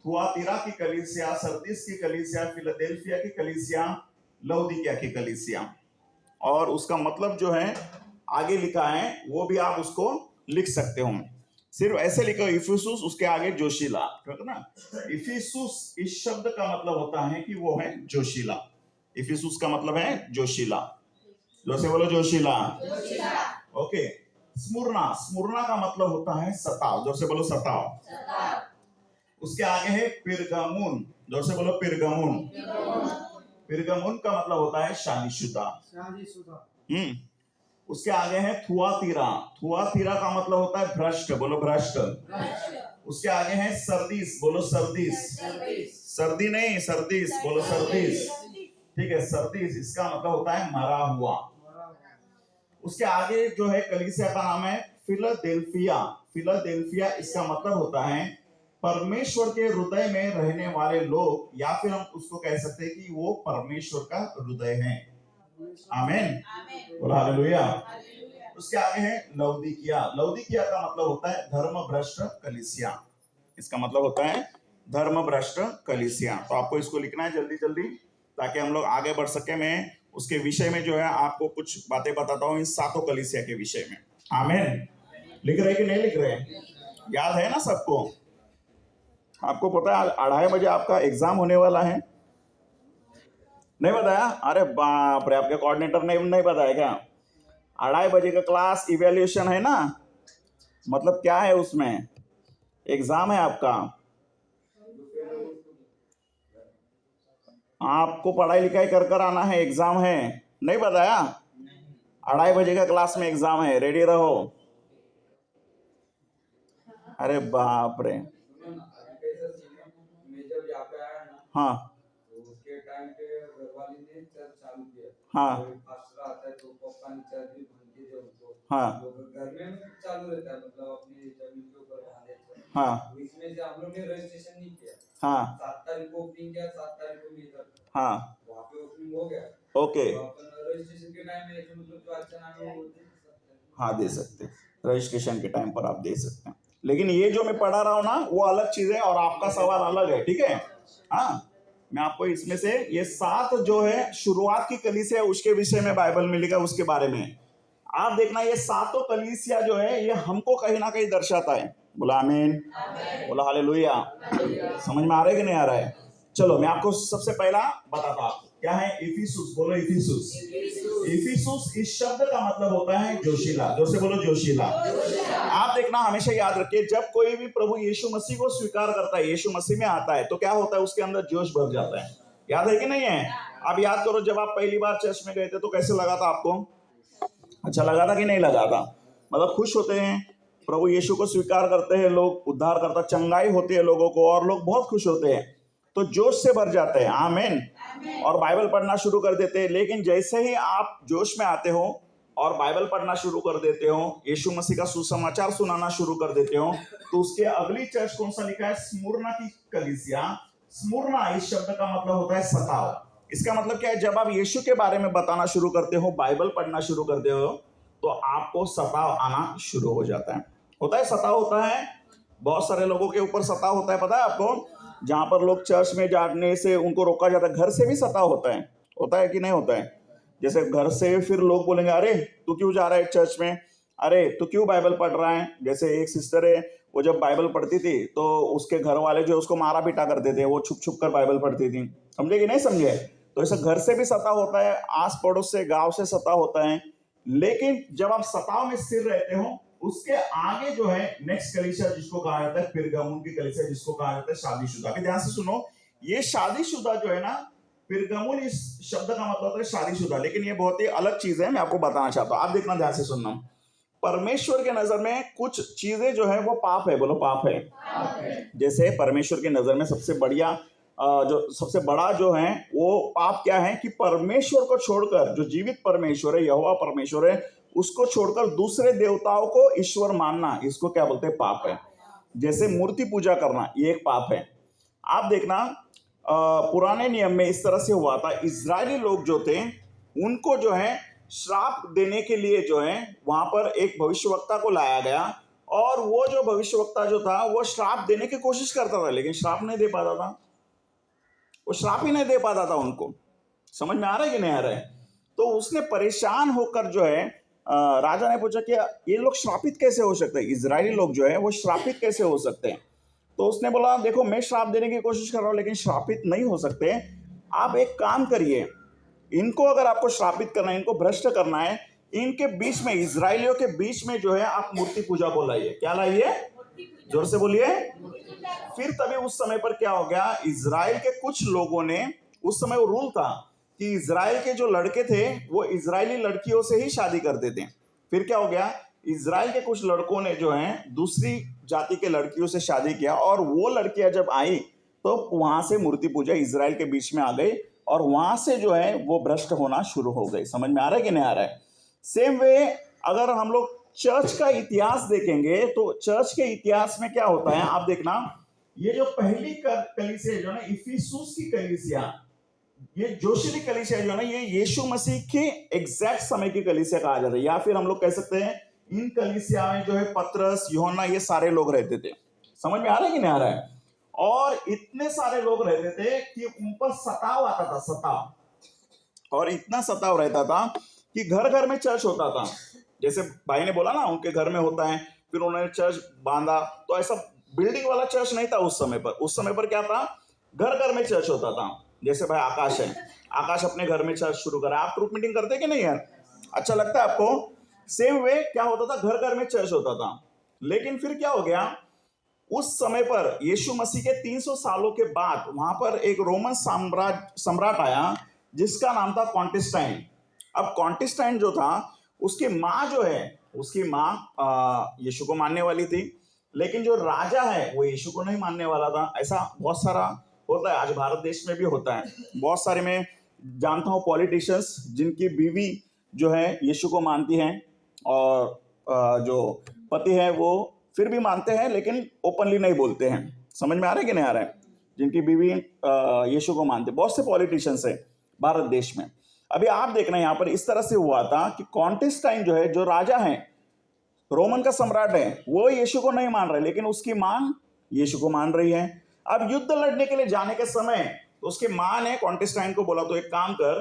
थुआतीरा की कलीसिया, सरदीस की कलीसिया, फिलाडेल्फिया की कलीसिया, लौदीकिया की कलीसिया। और उसका मतलब जो है आगे लिखा है वो भी आप उसको लिख सकते हो। सिर्फ ऐसे लिखो इफिसुस, उसके आगे जोशीला, ठीक है ना? इफिसुस इस शब्द का मतलब होता है कि वो है जोशीला। इफिसुस का मतलब है जोशीला। जो से बोलो जोशीला। ओके। स्मुर्ना, स्मुर्ना का मतलब होता है सताव। जो से बोलो सताव। उसके आगे है पिरगमुन। जो से बोलो पिरगमुन। पिरगमुन का मतलब होता है शादीशुदा। उसके आगे है थुआतीरा। थुआतीरा का मतलब होता है भ्रष्ट। बोलो भ्रष्ट। उसके आगे है सरदीस। बोलो सरदीस। सर्दी नहीं, सरदीस। बोलो सरदीस। ठीक है, सरदीस इसका मतलब होता है मरा हुआ। उसके आगे जो है कलीसिया का नाम है फिलाडेल्फिया। फिलाडेल्फिया इसका मतलब होता है परमेश्वर के हृदय में रहने वाले लोग, या फिर हम उसको कह सकते हैं कि वो परमेश्वर का हृदय है। आमीन। बोला हालेलुया। उसके आगे है लौदीकिया। लौदीकिया का मतलब होता है धर्म भ्रष्ट कलीसिया। इसका मतलब होता है धर्म भ्रष्ट कलीसिया। तो आपको इसको लिखना है जल्दी जल्दी, ताकि हम लोग आगे बढ़ सके। मैं उसके विषय में जो है आपको कुछ बातें बताता हूँ इन 7 कलीसिया के विषय में। आमीन। लिख रहे कि नहीं लिख रहे? याद है ना सबको? आपको पता है 2:30 बजे आपका एग्जाम होने वाला है? नहीं बताया? अरे बाप रे, आपके कोऑर्डिनेटर ने नहीं बताया क्या? 2:30 बजे का क्लास इवैल्यूएशन है ना? मतलब क्या है उसमें? एग्जाम है आपका। आपको पढ़ाई लिखाई कर कर आना है, एग्जाम है। नहीं बताया? 2:30 बजे का क्लास में एग्जाम है, रेडी रहो। अरे बाप रे। हाँ उसके टाइम पे घरवाली ने चर्च चालू किया। हाँ पास्टर आता है तो पापा ने चर्च भी बनती है उनको। हाँ घर में चालू रहता है, मतलब अपनी जमीन के ऊपर बना देते हैं। हाँ इसमें से हम लोग ने रजिस्ट्रेशन नहीं किया। हाँ 7 तारीख को ओपनिंग किया, 7 तारीख को भी इधर हाँ वहाँ पे ओपनिंग हो गया। ओके। तो अपन रजिस्ट्रेशन के टाइम में मतलब जो अच्छा नाम है वो दे सकते हैं। हाँ दे सकते हैं, रजिस्ट्रेशन के टाइम पर आप दे सकते हैं। लेकिन ये जो मैं पढ़ा रहा हूँ ना वो अलग चीज है और आपका सवाल अलग है, ठीक है। हाँ, मैं आपको इसमें से ये 7 जो है शुरुआत की कलीसिया है उसके विषय में बाइबल मिलेगा, उसके बारे में आप देखना। ये 7 कलीसिया जो है ये हमको कहीं ना कहीं दर्शाता है। बोला आमीन, बोला हालेलुया। समझ में आ रहा है कि नहीं आ रहा है? चलो मैं आपको सबसे पहला बताता हूँ क्या है इफिसुस। बोलो इफिसुस। इफिसुस इस शब्द का मतलब होता है जोशीला। जोर से बोलो जोशीला। आप देखना, हमेशा याद रखिए, जब कोई भी प्रभु यीशु मसीह को स्वीकार करता है, यीशु मसीह में आता है, तो क्या होता है, उसके अंदर जोश भर जाता है। याद है कि नहीं है? आप याद करो, जब आप पहली बार चर्च में गए थे तो कैसे लगा था आपको? अच्छा लगा था कि नहीं लगा था? मतलब खुश होते हैं, प्रभु यीशु को स्वीकार करते हैं लोग, उद्धार करता, चंगाई होती है लोगों को और लोग बहुत खुश होते हैं, तो जोश से भर जाते हैं। आमीन। और बाइबल पढ़ना शुरू कर देते हैं। लेकिन जैसे ही आप जोश में आते हो और बाइबल पढ़ना शुरू कर देते हो, यीशु मसीह का सुसमाचार सुनाना शुरू कर देते हो, तो उसके अगली चर्च कौन सा लिखा है? स्मुरना की कलीसिया। स्मुरना इस शब्द का मतलब होता है सताव। इसका मतलब क्या है? जब आप यीशु के बारे में बताना शुरू करते हो, बाइबल पढ़ना शुरू करते हो, तो आपको सताव आना शुरू हो जाता है। होता है, सताव होता है, बहुत सारे लोगों के ऊपर सताव होता है, पता है आपको? जहां पर लोग चर्च में जाने से उनको रोका जाता है, घर से भी सताव होता है कि नहीं होता है? जैसे घर से फिर लोग बोलेंगे, अरे तू क्यों जा रहा है चर्च में, अरे तू क्यों बाइबल पढ़ रहा है। जैसे एक सिस्टर है, वो जब बाइबल पढ़ती थी तो उसके घर वाले जो उसको मारा पीटा करते थे, वो छुप छुप कर बाइबल पढ़ती थी। समझे कि नहीं समझे? तो ऐसा घर से भी सताव होता है, आस पड़ोस से, गांव से सताव होता है। लेकिन जब आप सताव में स्थिर रहते हो, उसके आगे जो है नेक्स्ट कलीसिया जिसको कहा जाता है पिरगमुन की कलीसिया, जिसको कहा जाता है शादीशुदा। अभी ध्यान से सुनो, ये शादीशुदा जो है ना, पिरगमुन इस शब्द का मतलब होता है शादीशुदा, लेकिन ये बहुत ही अलग चीज है, मैं आपको बताना चाहता हूं। आप देखना, ध्यान से सुनना। परमेश्वर के नजर में कुछ चीजें जो है वो पाप है। बोलो पाप है। जैसे परमेश्वर की नजर में सबसे बढ़िया जो सबसे बड़ा जो है वो पाप क्या है कि परमेश्वर को छोड़कर, जो जीवित परमेश्वर है, यहोवा परमेश्वर है, उसको छोड़कर दूसरे देवताओं को ईश्वर मानना, इसको क्या बोलते हैं? पाप है। जैसे मूर्ति पूजा करना, ये एक पाप है। आप देखना, पुराने नियम में इस तरह से हुआ था। इजरायली लोग जो थे उनको जो है श्राप देने के लिए जो है वहां पर एक भविष्यवक्ता को लाया गया, और वो जो भविष्यवक्ता जो था वो श्राप देने की कोशिश करता था, लेकिन श्राप नहीं दे पाता था। वो श्राप ही नहीं दे पाता था उनको। समझ में आ रहा है कि नहीं आ रहा है? तो उसने परेशान होकर जो है राजा ने पूछा कि ये लोग श्रापित कैसे हो सकते हैं, इजरायली लोग जो है वो श्रापित कैसे हो सकते हैं। तो उसने बोला, देखो मैं श्राप देने की कोशिश कर रहा हूं लेकिन श्रापित नहीं हो सकते। आप एक काम करिए, इनको अगर आपको श्रापित करना है, इनको भ्रष्ट करना है, इनके बीच में, इजरायलियों के बीच में जो है आप मूर्ति पूजा को लाइए। क्या लाइए? जोर से बोलिए। फिर तभी उस समय पर क्या हो गया, इजराइल के कुछ लोगों ने, उस समय वो रूल था कि इजराइल के जो लड़के थे वो इजरायली लड़कियों से ही शादी करते थे। फिर क्या हो गया, इजराइल के कुछ लड़कों ने जो है दूसरी जाति के लड़कियों से शादी किया, और वो लड़कियां जब आई तो वहां से मूर्ति पूजा इजराइल के बीच में आ गई, और वहां से जो है वो भ्रष्ट होना शुरू हो गई। समझ में आ रहा है कि नहीं आ रहा है? सेम वे अगर हम लोग चर्च का इतिहास देखेंगे तो चर्च के इतिहास में क्या होता है, आप देखना, ये जो पहली कलीसिया जो है ना, इफिसुस की कलीसिया, ये जोशीली कलीसिया जो है ना, ये यीशु मसीह के एग्जैक्ट समय की कलीसिया कहा जाता है, या फिर हम लोग कह सकते हैं इन कलीसिया में जो है पतरस, यूहन्ना, ये सारे लोग रहते थे। समझ में आ रहा है कि नहीं आ रहा है? और इतने सारे लोग रहते थे कि उन पर सताव आता था, सताव। और इतना सताव रहता था कि घर घर में चर्च होता था। जैसे भाई ने बोला ना, उनके घर में होता है, फिर उन्होंने चर्च बांधा। तो ऐसा बिल्डिंग वाला चर्च नहीं था उस समय पर। उस समय पर क्या था, घर घर में चर्च होता था। जैसे भाई आकाश है, आकाश अपने घर में चर्च शुरू करा। आप ग्रुप मीटिंग करते कि नहीं यार? अच्छा लगता है आपको? सेम वे क्या होता था, घर घर में चर्च होता था। लेकिन फिर क्या हो गया, उस समय पर यीशु मसीह के 300 सालों के बाद वहां पर एक रोमन सम्राट आया जिसका नाम था कॉन्टिस्टाइन। अब कॉन्टिस्टाइन जो था, उसकी माँ जो है, उसकी माँ यीशु को मानने वाली थी, लेकिन जो राजा है वो यीशु को नहीं मानने वाला था। ऐसा बहुत सारा होता है, आज भारत देश में भी होता है। बहुत सारे मैं जानता हूँ पॉलिटिशियंस जिनकी बीवी जो है यीशु को मानती हैं, और जो पति है वो फिर भी मानते हैं लेकिन ओपनली नहीं बोलते हैं। समझ में आ रहा है कि नहीं आ रहा है? जिनकी बीवी यीशु को मानते, बहुत से पॉलिटिशियंस है भारत देश में। अभी आप देखना, यहाँ पर इस तरह से हुआ था कि कॉन्टिस्टाइन जो है, जो राजा है, रोमन का सम्राट है, वो यीशु को नहीं मान रहे, लेकिन उसकी मां यीशु को मान रही है। अब युद्ध लड़ने के लिए जाने के समय तो उसकी मां ने कॉन्टेस्टाइन को बोला, तो एक काम कर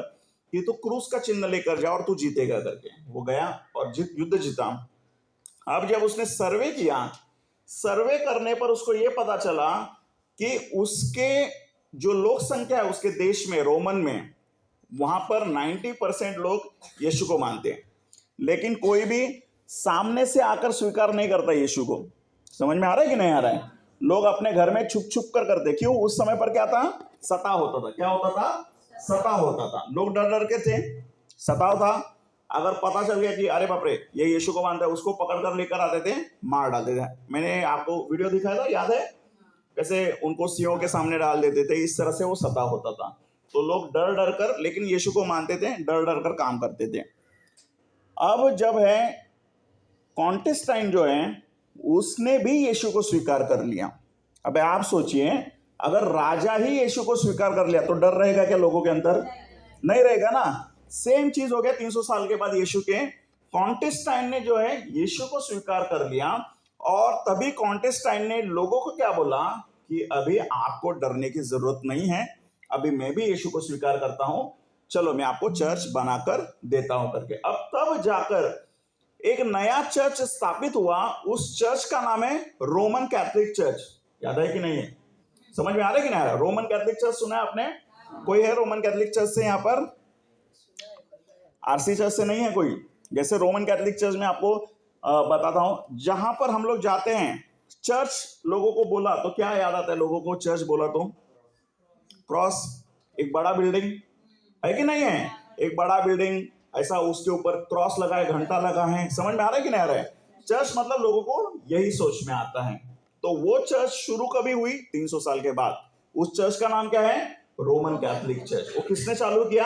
कि तू क्रूस का चिन्ह लेकर जा और तू जीतेगा करके। वो गया और युद्ध जीता। अब जब उसने सर्वे किया, सर्वे करने पर उसको यह पता चला कि उसके जो लोक संख्या है उसके देश में, रोमन में, वहां पर 90% लोग यीशु को मानते हैं, लेकिन कोई भी सामने से आकर स्वीकार नहीं करता यीशु को। समझ में आ रहा है कि नहीं आ रहा है? लोग अपने घर में छुप छुप कर करते। क्यों? उस समय पर क्या था? सताव होता था। क्या होता था? सताव होता था। लोग डर डर के थे, सताव था। अगर पता चल गया कि अरे बाप रे ये यीशु को मानता है, उसको पकड़ कर लेकर आते थे, मार डालते थे। मैंने आपको वीडियो दिखाया था, याद है? कैसे उनको सिंहों के सामने डाल देते थे। इस तरह से वो सताव होता था। तो लोग डर डर कर, लेकिन यीशु को मानते थे, डर डर कर काम करते थे। अब जब है कॉन्टेस्टाइन जो है उसने भी यीशु को स्वीकार कर लिया। अब आप सोचिए, अगर राजा ही यीशु को स्वीकार कर लिया तो डर रहेगा क्या लोगों के अंदर? नहीं रहेगा ना। सेम चीज हो गया 300 साल के बाद यीशु के। कॉन्टेस्टाइन ने जो है यीशु को स्वीकार कर लिया, और तभी कॉन्टेस्टाइन ने लोगों को क्या बोला कि अभी आपको डरने की जरूरत नहीं है, अभी मैं भी यीशु को स्वीकार करता हूं, चलो मैं आपको चर्च बनाकर देता हूं करके। अब तब जाकर एक नया चर्च स्थापित हुआ। उस चर्च का नाम है रोमन कैथोलिक चर्च। याद है कि नहीं है? समझ में आ रहा है कि नहीं आ रहा? रोमन कैथोलिक चर्च सुना है आपने? कोई है रोमन कैथोलिक चर्च से यहाँ पर? आरसी चर्च से नहीं है कोई? जैसे रोमन कैथोलिक चर्च में आपको बताता हूं, जहां पर हम लोग जाते हैं चर्च, लोगों को बोला तो क्या याद आता है लोगों को? चर्च बोला तो क्रॉस, एक बड़ा बिल्डिंग है कि नहीं है? एक बड़ा बिल्डिंग ऐसा, उसके ऊपर क्रॉस लगा है, घंटा लगा है। समझ में आ रहा है कि नहीं आ रहा है? चर्च मतलब लोगों को यही सोच में आता है। तो वो चर्च शुरू कभी हुई? 300 साल के बाद। उस चर्च का नाम क्या है? Roman Catholic church. वो किसने चालू किया?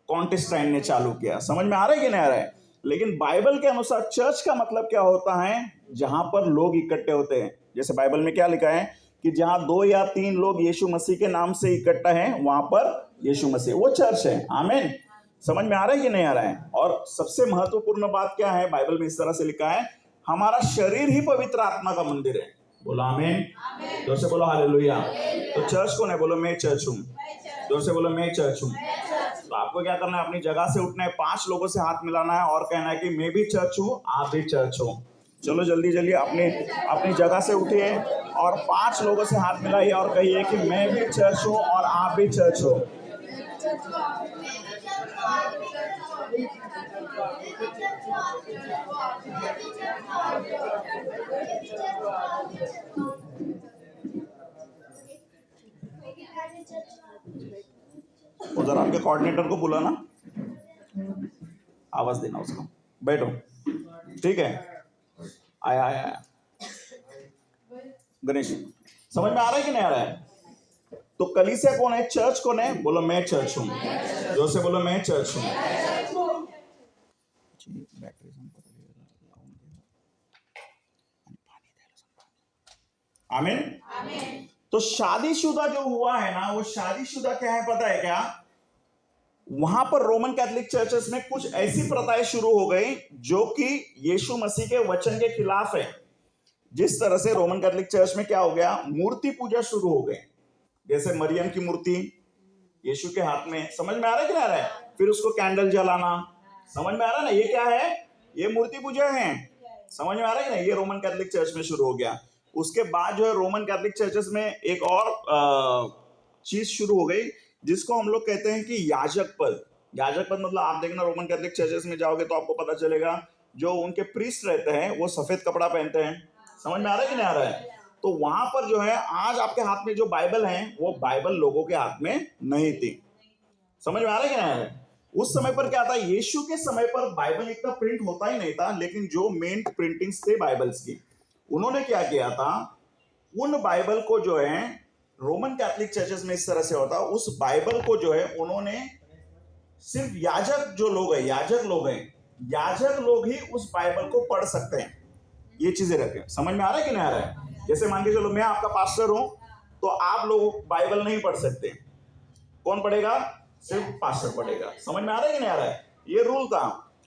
कॉन्टेस्टाइन ने चालू किया। समझ में आ रहा है कि नहीं आ रहा है? लेकिन बाइबल के अनुसार चर्च का मतलब क्या होता है? जहां पर लोग इकट्ठे होते हैं। जैसे बाइबल में क्या लिखा है कि जहां 2 या 3 लोग यीशु मसीह के नाम से इकट्ठा है, वहां पर यीशु मसीह, वो चर्च है। आमीन। समझ में आ रहा है कि नहीं आ रहा है? और सबसे महत्वपूर्ण बात क्या है? बाइबल में इस तरह से लिखा है, हमारा शरीर ही पवित्र आत्मा का मंदिर है। बोलो आमीन। जोर से बोलो हालेलुया। तो चर्च कौन है? बोलो मैं चर्च हूं। जोर से बोलो मैं चर्च हूं। तो आपको क्या करना है? अपनी जगह से उठना है, 5 लोगों से हाथ मिलाना है और कहना है कि मैं भी चर्च हूं, आप भी चर्च हो। चलो जल्दी जल्दी अपनी जगह से उठिए और 5 लोगों से हाथ मिलाइए और कहिए कि मैं भी चर्च हूं और आप भी चर्च हो। उधर आपके कोऑर्डिनेटर को बुलाना, आवाज देना उसको। बैठो, ठीक है? आया आया आया। गणेश, समझ में आ रहा है कि नहीं आ रहा है? तो कलीसिया कौन है? चर्च कौन है? बोलो मैं चर्च हूं। जोर से बोलो मैं चर्च हूं। आमीन। तो शादीशुदा जो हुआ है ना, वो शादीशुदा क्या है पता है क्या? वहां पर रोमन कैथोलिक चर्चेस में कुछ ऐसी प्रथाएं शुरू हो गई जो कि यीशु मसीह के वचन के खिलाफ है। जिस तरह से रोमन कैथोलिक चर्च में क्या हो गया? मूर्ति पूजा शुरू हो गई। जैसे मरियम की मूर्ति यीशु के हाथ में। समझ में आ रहा है कि नहीं आ रहा है? फिर उसको कैंडल जलाना। समझ में आ रहा है ना? ये क्या है? ये मूर्ति पूजा है। समझ में आ रहा है कि नहीं? ये रोमन कैथोलिक चर्च में शुरू हो गया। उसके बाद जो है रोमन कैथोलिक चर्चेस में एक और चीज शुरू हो गई जिसको हम लोग कहते हैं कि याजक पद। याजक पद मतलब आप देखना रोमन कैथोलिक चर्चेस में जाओगे तो आपको पता चलेगा, जो उनके प्रीस्ट रहते हैं वो सफेद कपड़ा पहनते हैं। समझ में आ रहा है कि नहीं आ रहा है? तो वहां पर जो है आज आपके हाथ में जो बाइबल है, वो बाइबल लोगों के हाथ में नहीं थी। समझ में आ रहा है कि नहीं आ रहा है? उस समय पर क्या था? यीशु के समय पर बाइबल इतना प्रिंट होता ही नहीं था, लेकिन जो मेन प्रिंटिंग्स थे बाइबल्स की, उन्होंने क्या किया था? उन बाइबल को जो है रोमन कैथोलिक चर्चेस में इस तरह से होता, उस बाइबल को जो है उन्होंने सिर्फ याजक जो लोग हैं, याजक लोग ही उस बाइबल को पढ़ सकते हैं। ये चीजें रखें। समझ में आ रहा है कि नहीं आ रहा है? जैसे मान के चलो मैं आपका पास्टर हूं, तो आप लोग बाइबल नहीं पढ़ सकते। कौन पढ़ेगा? सिर्फ पास्टर पढ़ेगा। समझ में आ रहा है कि नहीं आ रहा है? ये रूल था।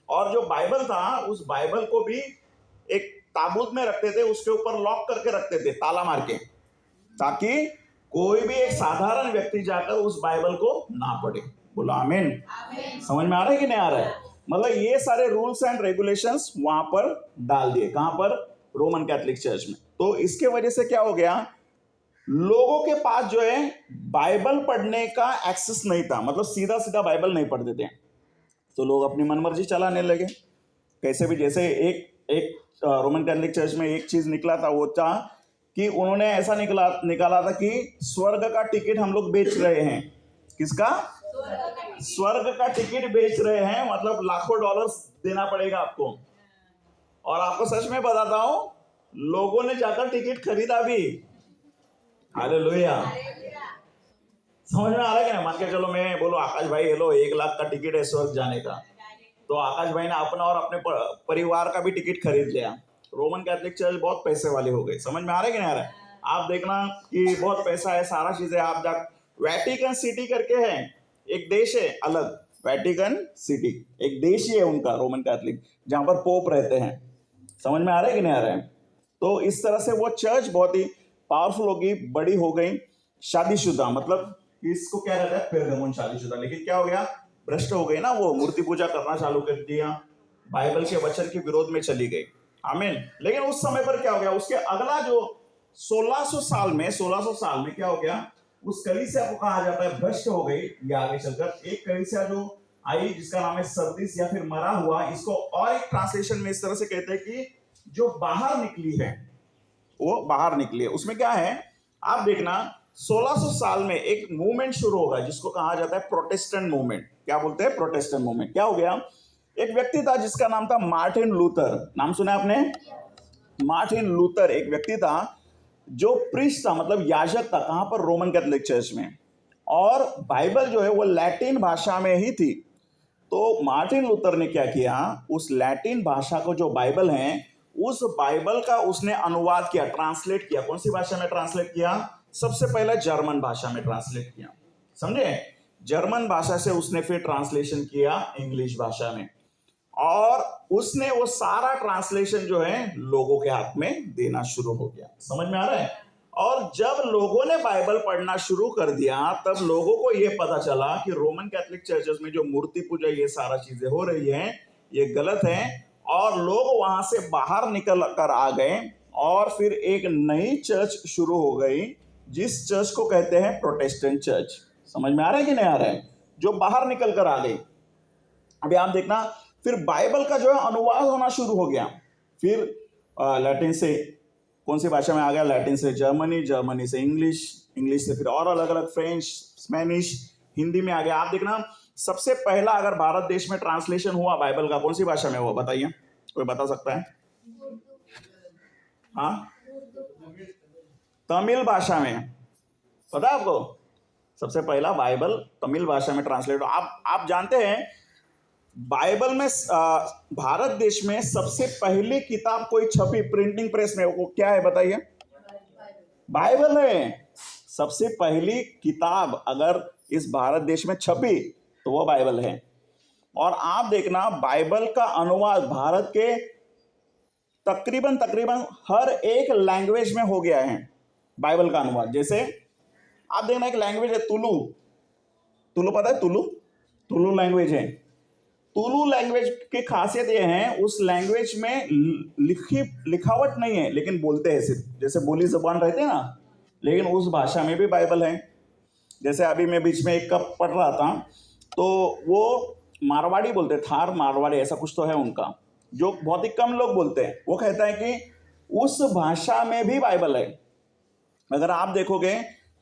और जो बाइबल था, उस बाइबल को भी एक ताबूत में रखते थे, उसके ऊपर लॉक करके रखते थे ताला मार के, ताकि कोई भी एक साधारण व्यक्ति जाकर उस बाइबल को ना पढ़े। बोलो आमीन। समझ में आ रहा है कि नहीं आ रहा है? मतलब ये सारे रूल्स एंड रेगुलेशंस वहां पर डाल दिए। कहां पर? रोमन कैथोलिक चर्च में। तो इसके वजह से क्या हो गया, लोगों के पास जो है बाइबल पढ़ने का एक्सेस नहीं था, मतलब सीधा सीधा बाइबल नहीं पढ़ते थे, तो लोग अपनी मनमर्जी चलाने लगे कैसे भी। जैसे एक रोमन कैथोलिक चर्च में एक चीज निकला था, वो था कि उन्होंने ऐसा निकाला था कि स्वर्ग का टिकट हम लोग बेच रहे हैं। किसका? स्वर्ग का टिकट बेच रहे हैं, मतलब लाखों डॉलर्स देना पड़ेगा आपको। और आपको सच में बताता हूं, लोगों ने जाकर टिकट खरीदा भी। हालेलुया। समझ में आ रहा है क्या? मान के चलो मैं बोलो आकाश भाई ये लो 1 लाख का टिकट है स्वर्ग जाने का, तो आकाश भाई ने अपना और अपने परिवार का भी टिकट खरीद लिया। रोमन कैथोलिक चर्च बहुत पैसे वाले हो गए। समझ में आ रहा है कि नहीं आ रहा है? आप देखना कि बहुत पैसा है, सारा चीजें। आप वेटिकन सिटी करके है, एक देश है अलग, वेटिकन सिटी एक देश ही है उनका, रोमन कैथोलिक, जहां पर पोप रहते हैं। समझ में आ रहा है कि नहीं आ रहा है? तो इस तरह से वो चर्च बहुत ही पावरफुल होगी, बड़ी हो गई, शादीशुदा, मतलब इसको क्या रहता है, पेरगमन शादीशुदा। लेकिन क्या हो गया, भ्रष्ट हो गई ना, वो मूर्ति पूजा करना चालू कर दिया, बाइबल के वचन के विरोध में चली गई। आमीन। लेकिन उस समय पर क्या हो गया, उसके अगला जो 1600 साल में क्या हो गया, उस कलीसिया को कहा जाता है भ्रष्ट हो गई। ये आगे चलकर एक कलीसिया जो आई जिसका नाम है सरदीस या फिर मरा हुआ, इसको और एक ट्रांसलेशन में इस तरह से कहते हैं कि जो बाहर निकली है, वो बाहर निकली है। उसमें क्या है आप देखना, 1600 साल में एक मूवमेंट शुरू होगा जिसको कहा जाता है प्रोटेस्टेंट मूवमेंट। क्या बोलते हैं? Protestant movement. क्या हो गया, एक व्यक्ति था जिसका नाम था मार्टिन लूथर। नाम सुना आपने? मार्टिन लूथर एक व्यक्ति था जो प्रीस्ट था, मतलब याजक था। कहां पर? रोमन कैथोलिक चर्च में। और बाइबल जो है वो लैटिन भाषा में ही थी। तो मार्टिन लूथर ने क्या किया, उस लैटिन भाषा को जो बाइबल है, उस बाइबल का उसने अनुवाद किया, ट्रांसलेट किया। कौन सी भाषा में ट्रांसलेट किया? सबसे पहले जर्मन भाषा में ट्रांसलेट किया। समझे? जर्मन भाषा से उसने फिर ट्रांसलेशन किया इंग्लिश भाषा में, और उसने वो सारा ट्रांसलेशन जो है लोगों के हाथ में देना शुरू हो गया। समझ में आ रहा है? और जब लोगों ने बाइबल पढ़ना शुरू कर दिया, तब लोगों को यह पता चला कि रोमन कैथोलिक चर्चेस में जो मूर्ति पूजा ये सारा चीजें हो रही है, ये गलत है। और लोग वहां से बाहर निकल कर आ गए, और फिर एक नई चर्च शुरू हो गई जिस चर्च को कहते हैं प्रोटेस्टेंट चर्च। समझ में आ रहा है कि नहीं आ रहा है? जो बाहर निकल कर आ गई। अभी आप देखना, फिर बाइबल का जो है अनुवाद होना शुरू हो गया। फिर लैटिन से कौन सी भाषा में आ गया? लैटिन से जर्मनी, जर्मनी से इंग्लिश, इंग्लिश से फिर और अलग अलग फ्रेंच, स्पेनिश, हिंदी में आ गया। आप देखना, सबसे पहला अगर भारत देश में ट्रांसलेशन हुआ बाइबल का, कौन सी भाषा में हुआ बताइए? कोई बता सकता है? हाँ, तमिल भाषा में। पता है आपको? सबसे पहला बाइबल तमिल भाषा में ट्रांसलेट हुआ। आप जानते हैं बाइबल में भारत देश में सबसे पहली किताब कोई छपी प्रिंटिंग प्रेस में, वो क्या है बताइए? बाइबल है। सबसे पहली किताब अगर इस भारत देश में छपी तो वो बाइबल है। और आप देखना, बाइबल का अनुवाद भारत के तकरीबन हर एक लैंग्वेज में हो गया है। बाइबल का अनुवाद, जैसे आप देखना एक लैंग्वेज है तुलु पता है? तुलु लैंग्वेज है। तुलु लैंग्वेज की खासियत यह है, उस लैंग्वेज में लिखावट नहीं है, लेकिन बोलते हैं सिर्फ, जैसे बोली जबान रहते हैं ना, लेकिन उस भाषा में भी बाइबल है। जैसे अभी मैं बीच में एक कप पढ़ रहा था, तो वो मारवाड़ी बोलते, थार मारवाड़ी ऐसा कुछ तो है उनका, जो बहुत ही कम लोग बोलते हैं। वो कहता है कि उस भाषा में भी बाइबल है। अगर आप देखोगे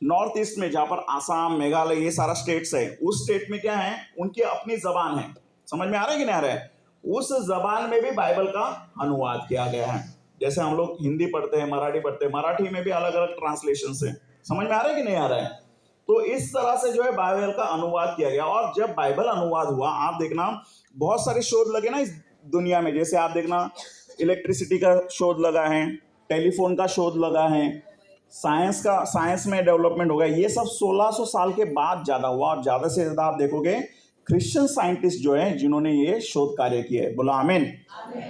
नॉर्थ ईस्ट में, जहां पर आसाम, मेघालय, ये सारा स्टेट्स है, उस स्टेट में क्या है, उनकी अपनी जबान है। समझ में आ रहा है कि नहीं आ रहा है? उस जबान में भी बाइबल का अनुवाद किया गया है। जैसे हम लोग हिंदी पढ़ते हैं, मराठी पढ़ते हैं, मराठी में भी अलग अलग ट्रांसलेशन है। समझ में आ रहा है कि नहीं आ रहा है? तो इस तरह से जो है बाइबल का अनुवाद किया गया। और जब बाइबल अनुवाद हुआ, आप देखना बहुत सारे शोध लगे ना इस दुनिया में। जैसे आप देखना इलेक्ट्रिसिटी का शोध लगा है, टेलीफोन का शोध लगा है, साइंस में डेवलपमेंट हो गया। ये सब 1600 साल के बाद ज्यादा हुआ। और ज्यादा से ज्यादा आप देखोगे क्रिश्चियन साइंटिस्ट जो है जिन्होंने ये शोध कार्य किया है। बोलो आमीन।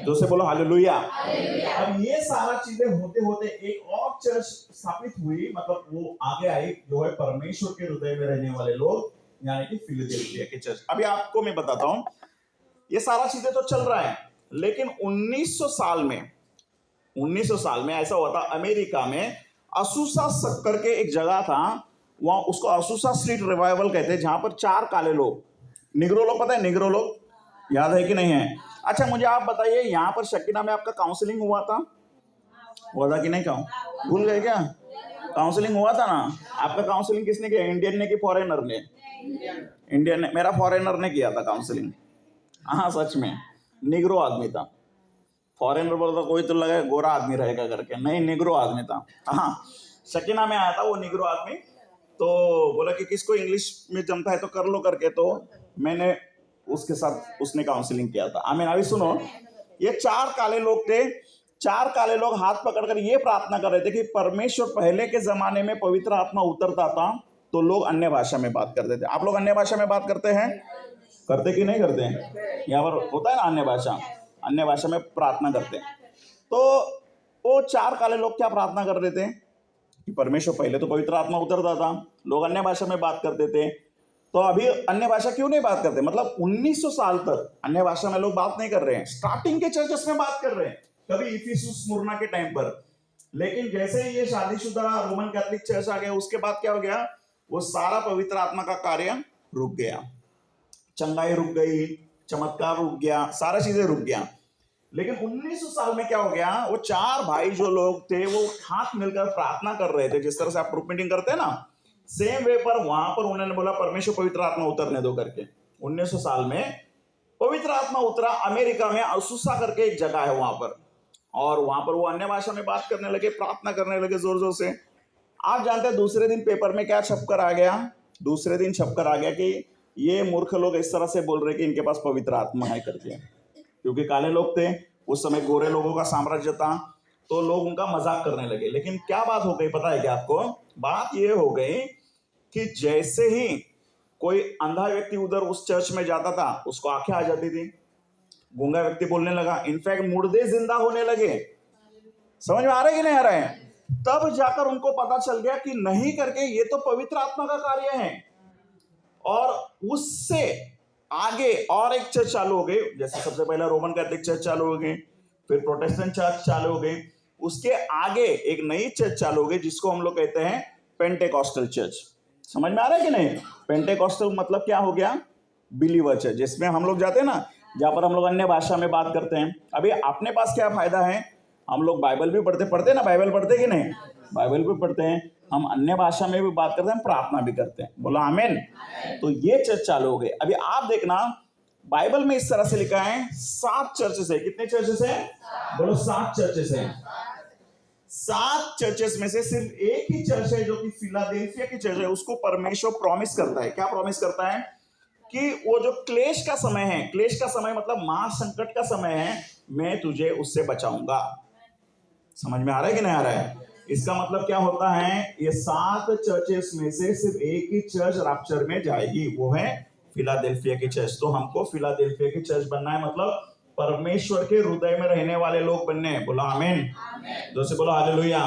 जो से बोलो हालेलुया। अब ये सारा चीजें होते होते एक और चर्च स्थापित हुई, मतलब वो आगे आई जो है परमेश्वर के हृदय में रहने वाले लोग, यानी कि फिलाडेल्फिया के चर्च। अभी आपको मैं बताता हूं, ये सारा चीजें तो चल रहा है, लेकिन 1900 साल में ऐसा हुआ था अमेरिका में, असूसा करके एक जगह था, वहां उसको असूसा स्ट्रीट रिवाइवल कहते हैं, जहां पर 4 काले लोग, निग्रो लोग, पता है निग्रो लोग, याद है कि नहीं है? अच्छा मुझे आप बताइए, यहाँ पर शकीना में आपका काउंसलिंग हुआ था कि नहीं? भूल गए क्या? काउंसलिंग हुआ था ना? आपका काउंसलिंग किसने किया, इंडियन ने कि फॉरेनर ने? इंडियन ने। मेरा फॉरेनर ने किया था काउंसलिंग। हाँ सच में, निग्रो आदमी था। फॉरेनर बोलता कोई तो लगा गोरा आदमी रहेगा करके, नहीं निग्रो आदमी था। हाँ शकीना में आया था वो निग्रो आदमी, तो बोला कि किसको इंग्लिश में जमता है तो कर लो करके, तो मैंने उसके साथ उसने काउंसलिंग किया था। आमीन। अभी सुनो, ये 4 काले लोग थे। 4 काले लोग हाथ पकड़कर ये प्रार्थना कर रहे थे कि परमेश्वर, पहले के जमाने में पवित्र आत्मा उतरता था तो लोग अन्य भाषा में बात करते थे। आप लोग अन्य भाषा में बात करते हैं? करते कि नहीं करते हैं? यहाँ पर होता है ना अन्य भाषा में प्रार्थना करते हैं। तो वो 4 काले लोग क्या प्रार्थना कर रहे थे कि परमेश्वर, पहले तो पवित्र आत्मा उतरता था, लोग अन्य भाषा में बात करते थे, तो अभी अन्य भाषा क्यों नहीं बात करते? मतलब 1900 साल तक अन्य भाषा में लोग बात नहीं कर रहे हैं। स्टार्टिंग के चर्चेस में बात कर रहे हैं, कभी इफिसुस स्मुरना के टाइम पर, लेकिन जैसे ही ये शादीशुदा रोमन कैथोलिक चर्च आ गया, उसके बाद क्या हो गया, वो सारा पवित्र आत्मा का कार्य रुक गया, चंगाई रुक गई, चमत्कार रुक गया, सारा चीजें रुक गया। लेकिन 1900 साल में क्या हो गया, वो 4 भाई जो लोग थे वो हाथ मिलकर प्रार्थना कर रहे थे, जिस तरह से आप ग्रुप मीटिंग करते हैं ना, सेम वे पर वहां पर उन्होंने बोला परमेश्वर पवित्र आत्मा उतरने दो करके। 1900 साल में पवित्र आत्मा उतरा। अमेरिका में असूसा करके एक जगह है वहां पर, और वहां पर वो अन्य भाषा में बात करने लगे, प्रार्थना करने लगे जोर जोर से। आप जानते हैं दूसरे दिन पेपर में क्या छपकर आ गया? दूसरे दिन छपकर आ गया कि ये मूर्ख लोग इस तरह से बोल रहे कि इनके पास पवित्र आत्मा है करके, क्योंकि काले लोग थे उस समय, गोरे लोगों का साम्राज्य था, तो लोग उनका मजाक करने लगे। लेकिन क्या बात हो गई पता है क्या आपको? बात ये हो गई कि जैसे ही कोई अंधा व्यक्ति उधर उस चर्च में जाता था, उसको आंखें आ जाती थी, गूंगा व्यक्ति बोलने लगा, इनफैक्ट मुर्दे जिंदा होने लगे। समझ में आ रहा है कि नहीं आ रहा है? तब जाकर उनको पता चल गया कि नहीं करके ये तो पवित्र आत्मा का कार्य है। और उससे आगे और एक चर्च चालू हो गई, जैसे सबसे पहले रोमन कैथोलिक चर्च चालू हो गई, फिर प्रोटेस्टेंट चर्च चालू हो गई, उसके आगे एक नई चर्च चालू हो गई जिसको हम लोग कहते हैं पेंटेकॉस्टल चर्च। समझ में आ रहा है कि नहीं? पेंटेकॉस्टल मतलब क्या हो गया? बिलीवर चर्च, जिसमें हम लोग जाते हैं ना, जहां पर हम लोग अन्य भाषा में बात करते हैं। अभी अपने पास क्या फायदा है, हम लोग बाइबल भी पढ़ते ना, बाइबल पढ़ते कि नहीं? बाइबल भी पढ़ते हैं, हम अन्य भाषा में भी बात करते हैं, प्रार्थना भी करते हैं। बोलो आमीन। तो ये चर्च चालू हो गई। अभी आप देखना, बाइबल में इस तरह से लिखा है 7 चर्चेस है। कितने चर्चेस है? बोलो 7 चर्चेस है। 7 चर्चेस में से सिर्फ एक ही चर्च है जो कि फिलाडेल्फिया की चर्च है, उसको परमेश्वर प्रॉमिस करता है। क्या प्रॉमिस करता है? कि वो जो क्लेश का समय है, क्लेश का समय मतलब महासंकट का समय है, मैं तुझे उससे बचाऊंगा। समझ में आ रहा है कि नहीं आ रहा है? इसका मतलब क्या होता है, ये 7 चर्चेस में से सिर्फ एक ही चर्च रैप्चर में जाएगी, वो है फिलाडेल्फिया की चर्च। तो हमको फिलाडेल्फिया की चर्च बनना है, मतलब परमेश्वर के हृदय में रहने वाले लोग बनने हैं। बोलो आमीन। दोस्तों बोलो हालेलुया।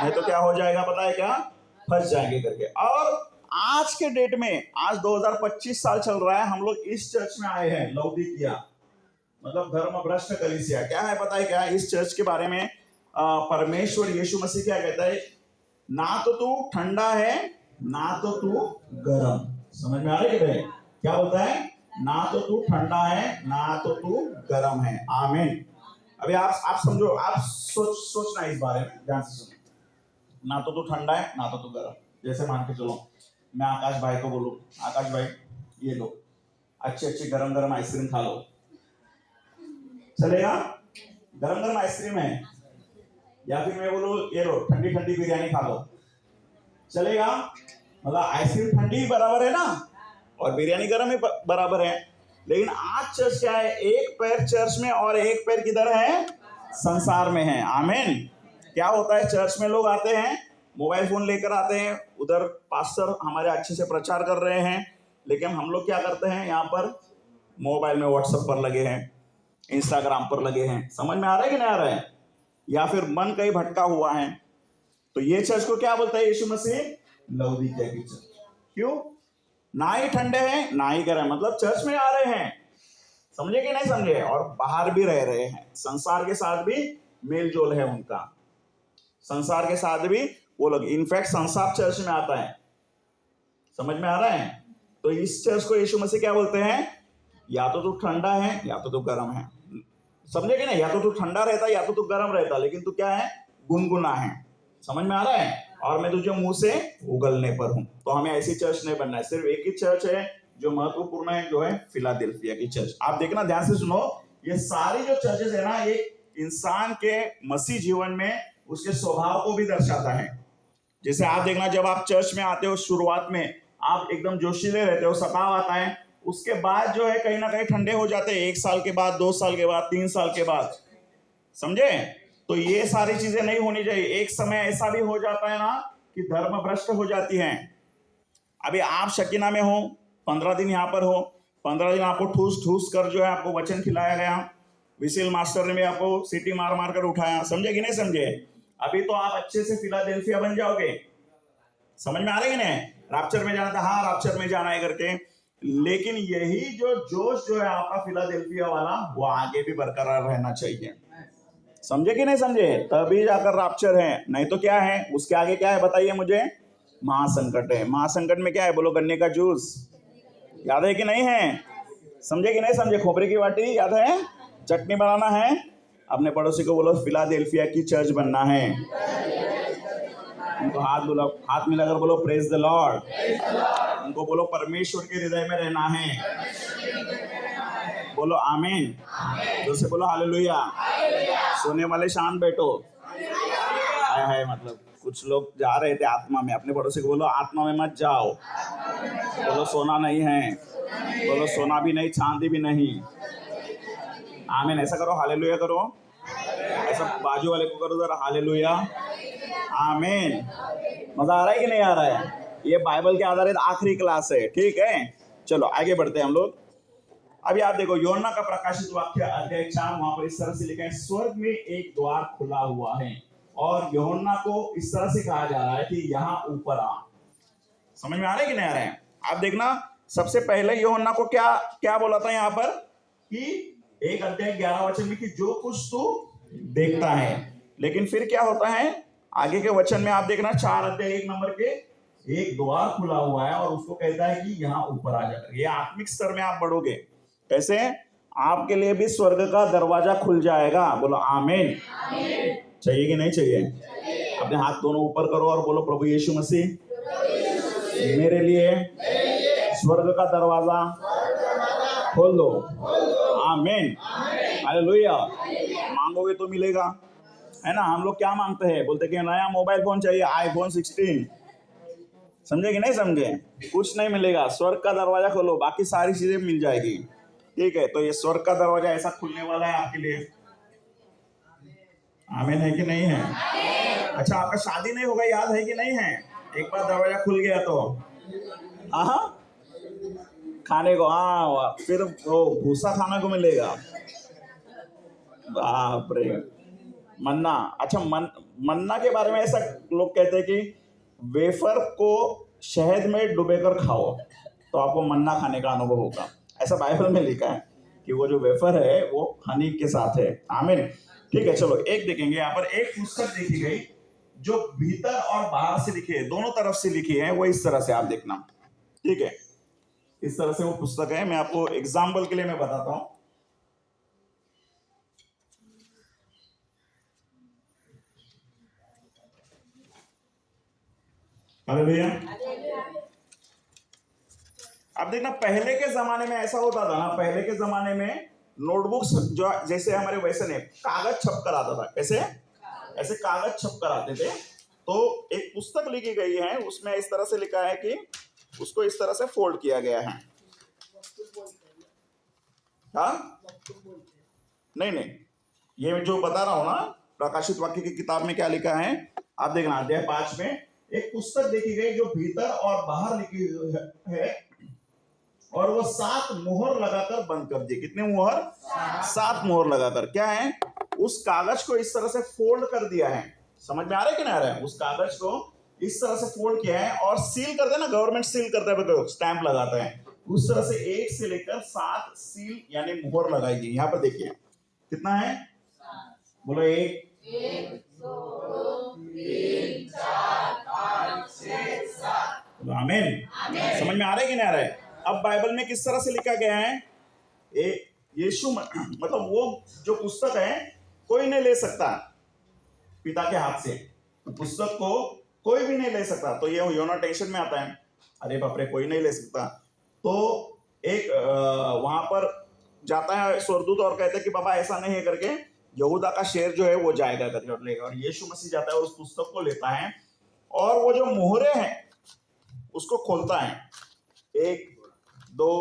नहीं तो क्या हो जाएगा पता है क्या? फंस जाएंगे करके। और आज के डेट में, आज 2025 साल चल रहा है, हम लोग इस चर्च में आए हैं, लौदीकिया, मतलब धर्म भ्रष्ट कलीसिया। क्या है पता है क्या इस चर्च के बारे में? परमेश्वर यीशु मसीह क्या कहता है? ना तो तू ठंडा है, ना तो तू गर्म। समझ में आ रही है? क्या होता है? ना तो तू ठंडा है, ना तो तू गर्म है। आमीन। अभी आप समझो, आप सोचना इस बारे में, ध्यान से सुनो। ना तो तू ठंडा है, ना तो तू गर्म। जैसे मान के चलो, मैं आकाश भाई को बोलूं, आकाश भाई ये लो अच्छी गरम गरम आइसक्रीम खा लो, चलेगा? गरम गरम आइसक्रीम है। या फिर मैं बोलूं ये लो ठंडी ठंडी बिरयानी खा लो, चलेगा? मतलब आइसक्रीम ठंडी बराबर है ना, और बिरयानी गरम ही बराबर है। लेकिन आज चर्च क्या है? एक पैर चर्च में और एक पैर किधर है? संसार में है। आमीन। क्या होता है? चर्च में लोग आते हैं, मोबाइल फोन लेकर आते हैं, उधर पास्टर हमारे अच्छे से प्रचार कर रहे हैं, लेकिन हम लोग क्या करते हैं यहाँ पर, मोबाइल में व्हाट्सएप पर लगे हैं, इंस्टाग्राम पर लगे हैं। समझ में आ रहा है कि नहीं आ रहा है? या फिर मन कहीं भटका हुआ है। तो ये चर्च को क्या बोलता है यीशु मसीह? लौदीकिया की चर्च। क्यों? ना ही ठंडे हैं ना ही गर्म, मतलब चर्च में आ रहे हैं, समझे कि नहीं समझे, और बाहर भी रह रहे हैं, संसार के साथ भी मेल जोल है उनका, संसार के साथ भी वो लोग, इनफैक्ट संसार चर्च में आता है। समझ में आ रहा है? तो इस चर्च को यीशु मसीह क्या बोलते हैं? या तो तू ठंडा है या तो तू गर्म है, समझे कि नहीं? या तो तू ठंडा रहता या तो तू गर्म रहता, लेकिन तू क्या है? गुनगुना है। समझ में आ रहा है? और मैं तुझे मुंह से उगलने पर हूं। तो हमें ऐसी चर्च नहीं बनना है। सिर्फ एक ही चर्च है जो महत्वपूर्ण है, जो है फिलाडेल्फिया की चर्च। आप देखना, ध्यान से सुनो, ये सारी जो चर्चेस है ना, ये इंसान के मसीह जीवन में उसके स्वभाव को भी दर्शाता है। जैसे आप देखना, जब आप चर्च में आते हो शुरुआत में आप एकदम जोशीले रहते हो, सताव आता है, उसके बाद जो है कहीं ना कहीं ठंडे हो जाते हैं, 1 साल के बाद, 2 साल के बाद, 3 साल के बाद, समझे? तो ये सारी चीजें नहीं होनी चाहिए। एक समय ऐसा भी हो जाता है ना कि धर्म भ्रष्ट हो जाती है। अभी आप शकीना में हो, 15 दिन यहाँ पर हो, 15 दिन आपको ठूस ठूस कर जो है आपको वचन खिलाया गया, विसिल मास्टर ने भी आपको सीटी मार मार कर उठाया, समझे कि नहीं समझे? अभी तो आप अच्छे से फिलाडेल्फिया बन जाओगे। समझ में आ रही है नहीं? रैप्चर में जाना था, हाँ रैप्चर में जाना है करके, लेकिन यही जो जोश जो है आपका फिलाडेल्फिया वाला, वो आगे भी बरकरार रहना चाहिए। समझे कि नहीं समझे? तभी जाकर रैप्चर है, नहीं तो क्या है उसके आगे? क्या है बताइए मुझे? महासंकट है। महासंकट में क्या है बोलो? गन्ने का जूस। याद है कि नहीं है? समझे कि नहीं समझे? खोपरे की वाटी याद है? चटनी बनाना है। अपने पड़ोसी को बोलो फिलाडेल्फिया की चर्च बनना है। उनको हाथ मिलाकर बोलो प्रेज द लॉर्ड। उनको बोलो परमेश्वर के हृदय में रहना है। बोलो आमीन। जैसे बोलो हालेलुया। सोने वाले शांत बैठो। हाय हाय, मतलब कुछ लोग जा रहे थे आत्मा में। अपने पड़ोसी को बोलो आत्मा में मत जाओ। बोलो सोना नहीं है। बोलो सोना भी नहीं, चांदी भी नहीं। आमीन। ऐसा करो, हालेलुया करो। ऐसा बाजू वाले को करो जरा, हालेलुया, आमीन। मजा आ रहा है कि नहीं आ रहा है? ये बाइबल के आधारित आखिरी क्लास है, ठीक है? चलो आगे बढ़ते हैं हम लोग। अभी आप देखो यूहन्ना का प्रकाशित वाक्य अध्याय 4, वहां पर इस तरह से लिखा है, स्वर्ग में एक द्वार खुला हुआ है और यूहन्ना को इस तरह से कहा जा रहा है कि यहाँ ऊपर आ। समझ में आ रहा है कि नहीं आ रहा है? आप देखना, सबसे पहले यूहन्ना को क्या क्या बोला था यहाँ पर कि 1 अध्याय 11 वचन में कि जो कुछ तू देखता है, लेकिन फिर क्या होता है आगे के वचन में? आप देखना 4 अध्याय 1 नंबर के, एक द्वार खुला हुआ है और उसको कहता है कि यहाँ ऊपर आ जाकर। ये आत्मिक स्तर में आप बढ़ोगे। कैसे? आपके लिए भी स्वर्ग का दरवाजा खुल जाएगा। बोलो आमीन। चाहिए कि नहीं चाहिए? अपने हाथ दोनों ऊपर करो और बोलो प्रभु यीशु मसीह, मेरे लिए स्वर्ग का दरवाजा खोल दो। आमीन, हालेलुया। मांगोगे तो मिलेगा, है ना? हम लोग क्या मांगते हैं? बोलते कि नया मोबाइल फोन चाहिए, आईफोन 16। समझे कि नहीं समझे? कुछ नहीं मिलेगा। स्वर्ग का दरवाजा खोलो, बाकी सारी चीजें मिल जाएगी, ठीक है? तो ये स्वर्ग का दरवाजा ऐसा खुलने वाला है आपके लिए। आमीन है कि नहीं है? अच्छा, आपका शादी नहीं होगा, याद है कि नहीं है? एक बार दरवाजा खुल गया तो हाँ, खाने को, हाँ, फिर वो भूसा खाने को मिलेगा। बाप रे, मन्ना। अच्छा, मन्ना के बारे में ऐसा लोग कहते हैं कि वेफर को शहद में डुबेकर खाओ तो आपको मन्ना खाने का अनुभव होगा। ऐसा बाइबल में लिखा है कि वो जो वेफर है वो हनी के साथ है। आमीन। ठीक है, चलो एक देखेंगे यहाँ पर। एक पुस्तक देखी गई जो भीतर और बाहर से लिखी है, दोनों तरफ से लिखी है। वो इस तरह से आप देखना, ठीक है? इस तरह से वो पुस्तक है। मैं आपको एग्जाम्पल के लिए मैं बताता हूं। अरे भैया, अब देखना, पहले के जमाने में ऐसा होता था ना, पहले के जमाने में नोटबुक्स जो जैसे हमारे वैसे नहीं, कागज छप कर आता था। कैसे? ऐसे कागज छप कर आते थे। तो एक पुस्तक लिखी गई है, उसमें इस तरह से लिखा है कि उसको इस तरह से फोल्ड किया गया है। हाँ, नहीं नहीं, ये जो बता रहा हूं ना, प्रकाशित वाक्य की किताब में क्या लिखा है आप देखना। अध्याय 5 में एक पुस्तक देखी गई जो भीतर और बाहर लिखी है, और वो 7 मोहर लगाकर बंद कर दिए। कितने मोहर? 7 मोहर लगाकर। क्या है? उस कागज को इस तरह से फोल्ड कर दिया है। समझ में आ रहा है कि नहीं आ रहा है? उस कागज को इस तरह से फोल्ड किया है और सील करते हैं ना, गवर्नमेंट सील करता है, स्टैंप लगाता है, उस तरह से 1 से लेकर 7 सील यानी मोहर लगाई गई। यहां पर देखिए कितना है, बोलो 1 2 3 4 5 6 7। आमीन। समझ में आ रहा है कि नहीं आ रहा है? अब बाइबल में किस तरह से लिखा गया है? यीशु मतलब वो जो पुस्तक है कोई नहीं ले सकता पिता के हाथ से, पुस्तक को कोई भी नहीं ले सकता। तो ये योना टेंशन में आता है, अरे बाप रे कोई नहीं ले सकता। तो एक वहां पर जाता है स्वर्गदूत और कहता है कि बाबा ऐसा नहीं है करके, यहूदा का शेर जो है वो जाएगा करके और लेगा। और यीशु मसीह जाता है और उस पुस्तक को लेता है और वो जो मोहरे हैं उसको खोलता है। 1 2